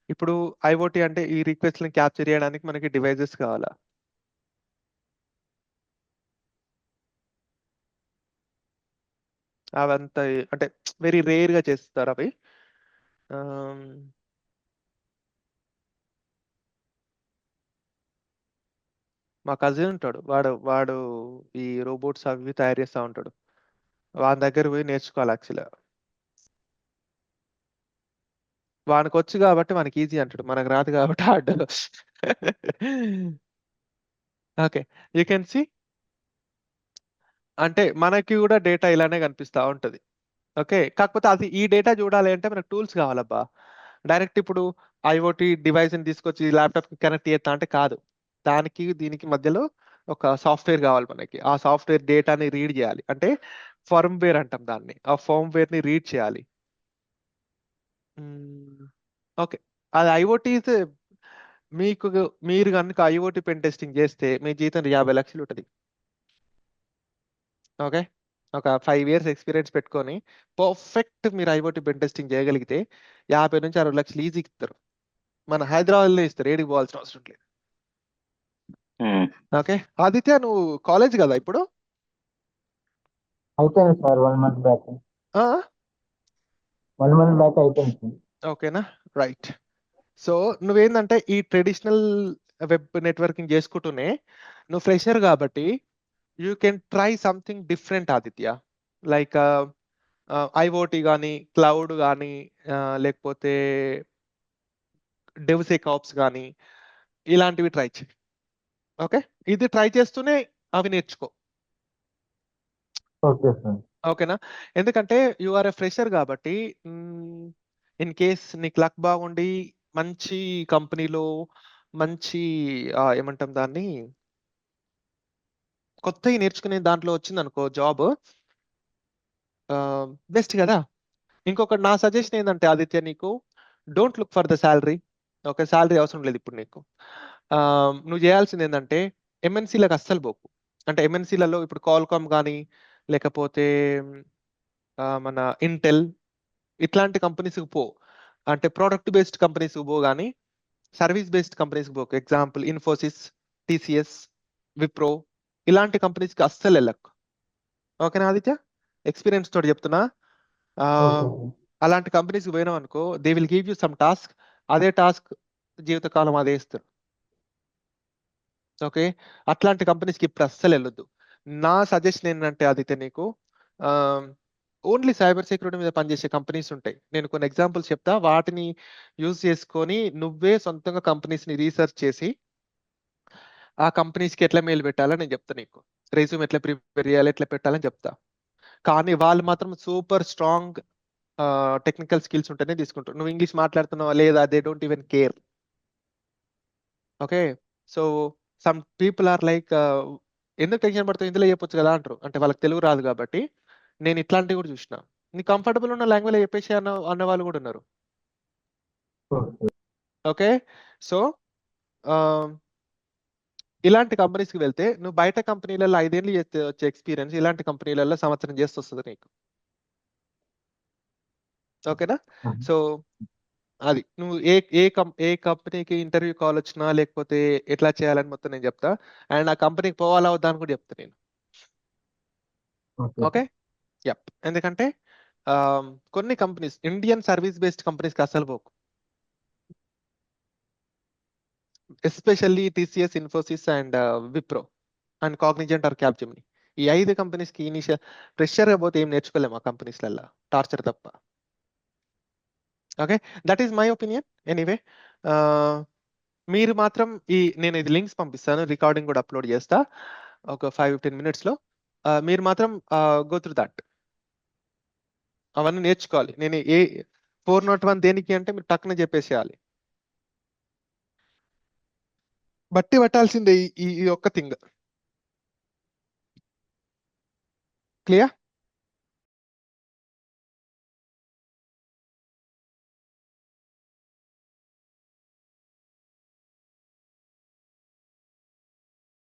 ఇప్పుడు ఐఓటీ అంటే ఈ రిక్వెస్ట్ ని క్యాప్చర్ చేయడానికి మనకి డివైజెస్ కావాలా? అవంతా అంటే వెరీ రేర్ గా చేస్తారు అవి. ఆమ్, మా కజిన్ ఉంటాడు, వాడు ఈ రోబోట్స్ అవి తయారు చేస్తా ఉంటాడు. వాని దగ్గర పోయి నేర్చుకోవాలి యాక్చువల్గా. వానికి వచ్చు కాబట్టి మనకి ఈజీ అంటాడు, మనకు రాదు కాబట్టి hard. Okay, you can see అంటే మనకి కూడా డేటా ఇలానే కనిపిస్తా ఉంటది. ఓకే, కాకపోతే అది ఈ డేటా చూడాలి అంటే మనకు టూల్స్ కావాలబ్బా. డైరెక్ట్ ఇప్పుడు ఐఓటీ డివైస్ ని తీసుకొచ్చి ల్యాప్టాప్ కి కనెక్ట్ చేస్తా అంటే కాదు. దానికి దీనికి మధ్యలో ఒక సాఫ్ట్వేర్ కావాలి మనకి. ఆ సాఫ్ట్వేర్ డేటాని రీడ్ చేయాలి, అంటే ఫర్మ్వేర్ అంటాం దాన్ని. ఆ ఫర్మ్వేర్ ని రీడ్ చేయాలి. ఓకే, అది ఐఓటీ మీకు మీరు కనుక ఐఓటీ పెన్ టెస్టింగ్ చేస్తే మీ జీతం 50 లక్షలు ఉంటుంది. ఓకే, ఒక 5 years ఎక్స్పీరియన్స్ పెట్టుకొని పర్ఫెక్ట్ మీరు ఐఓటీ పెన్ టెస్టింగ్ చేయగలిగితే 50 నుంచి 60 లక్షలు ఈజీ ఇస్తారు. మన హైదరాబాద్లో ఇస్తారు, ఏడికి పోవాల్సిన అవసరం లేదు. ఓకే ఆదిత్య, నువ్వు కాలేజ్ కదా ఇప్పుడు? అయిపోయింది సార్, 1 month బ్యాక్. ఆ, 1 month బ్యాక్ అయిపోయింది సార్. ఓకేనా, రైట్. సో నువ్వేందంటే ఈ ట్రెడిషనల్ వెబ్ నెట్వర్కింగ్ చేసుకుంటూనే నువ్వు ఫ్రెషర్ కాబట్టి you can try something different Aditya. Like IoT కానీ, క్లౌడ్ కానీ, లేకపోతే డెవ్సెకాప్స్ కానీ, ఇలాంటివి ట్రై చేయి. ఓకే, ఇది ట్రై చేస్తూనే అవి నేర్చుకో. Okay sir. ఓకేనా, ఎందుకంటే యు ఆర్ ఎ ఫ్రెషర్ కాబట్టి ఇన్ కేస్ నీకు లక్ బాగుండి మంచి కంపెనీలో మంచి ఏమంటాం దాన్ని, కొత్తవి నేర్చుకునే దాంట్లో వచ్చింది అనుకో జాబ్, బెస్ట్ కదా. ఇంకొకటి నా సజెషన్ ఏంటంటే ఆదిత్య, నీకు don't look for the salary. Okay, salary అవసరం లేదు ఇప్పుడు నీకు. నువ్వు చేయాల్సింది ఏంటంటే ఎంఎన్సీలకు అస్సలు పోకు. అంటే ఎంఎన్సీలలో ఇప్పుడు కాల్కామ్ కానీ, లేకపోతే మన ఇంటెల్, ఇట్లాంటి కంపెనీస్కి పో. అంటే ప్రోడక్ట్ బేస్డ్ కంపెనీస్కి పో, కానీ సర్వీస్ బేస్డ్ కంపెనీస్కి పోకు. ఎగ్జాంపుల్ ఇన్ఫోసిస్, టీసీఎస్, విప్రో, ఇలాంటి కంపెనీస్కి అస్సలు వెళ్ళకు. ఓకేనా ఆదిత్య, ఎక్స్పీరియన్స్ తోటి చెప్తున్నా. Okay sir. అలాంటి కంపెనీస్కి పోయినాం అనుకో, they will give you some task. అదే టాస్క్ జీవితకాలం అదే ఇస్తారు. ఓకే, అట్లాంటి కంపెనీస్కి ఇప్పుడు అస్సలు వెళ్ళొద్దు. నా సజెషన్ ఏంటంటే ఆదిత్య, నీకు ఓన్లీ సైబర్ సెక్యూరిటీ మీద పనిచేసే కంపెనీస్ ఉంటాయి. నేను కొన్ని ఎగ్జాంపుల్స్ చెప్తా, వాటిని యూజ్ చేసుకొని నువ్వే సొంతంగా కంపెనీస్ని రీసెర్చ్ చేసి ఆ కంపెనీస్కి ఎట్లా మెయిల్ పెట్టాలో నేను చెప్తా నీకు. రెజ్యూమ్ ఎట్లా ప్రిపేర్ చేయాలి, ఎట్లా పెట్టాలని చెప్తా. కానీ వాళ్ళు మాత్రం సూపర్ స్ట్రాంగ్ టెక్నికల్ స్కిల్స్ ఉంటేనే తీసుకుంటారు. నువ్వు ఇంగ్లీష్ మాట్లాడుతున్నావా లేదా, they don't even care. Okay, so some people are like, ఎందుకు టెన్షన్ పడుతుంది, ఇందులో చెప్పొచ్చు కదా అంటారు. అంటే వాళ్ళకి తెలుగు రాదు కాబట్టి. నేను ఇట్లాంటివి కూడా చూసిన. నీ కంఫర్టబుల్ ఉన్న లాంగ్వేజ్ చెప్పేసి అన్న వాళ్ళు కూడా ఉన్నారు. ఓకే. ఓకే, సో ఇలాంటి కంపెనీస్కి వెళ్తే నువ్వు బయట కంపెనీలలో 5 ఏళ్ళు చేస్తే వచ్చే ఎక్స్పీరియన్స్ ఇలాంటి కంపెనీలలో సంవత్సరం చేస్తే వస్తుంది నీకు. ఓకేనా, సో అది నువ్వు ఏ కంపెనీకి ఇంటర్వ్యూ కాల్ వచ్చినా లేకపోతే ఎట్లా చేయాలని మొత్తం నేను చెప్తా. అండ్ ఆ కంపెనీకి పోవాలా వద్దా అని కూడా చెప్తా నేను. ఓకే. Okay, yup. ఎందుకంటే కొన్ని కంపెనీస్, ఇండియన్ సర్వీస్ బేస్డ్ కంపెనీస్కి అసలు పోకు. Especially TCS, Infosys and Wipro and Cognizant or Capgemini. ఈ 5 కంపెనీస్కి ఇనిషియల్ ప్రెషర్గా పోతే ఏం నేర్చుకోలేము ఆ కంపెనీస్లలో, టార్చర్ తప్ప. Okay, that is my opinion. Anyway, మీరు మాత్రం నేను ఇది లింక్స్ పంపిస్తాను, రికార్డింగ్ కూడా అప్లోడ్ చేస్తా ఒక 5-10 minutesలో. మీరు మాత్రం గో త్రూ దట్, అవన్నీ నేర్చుకోవాలి. నేను 401 దేనికి అంటే మీరు టక్కున చెప్పేసేయాలి. బట్టి పట్టాల్సిందే ఈ ఒక్క థింగ్. క్లియర్?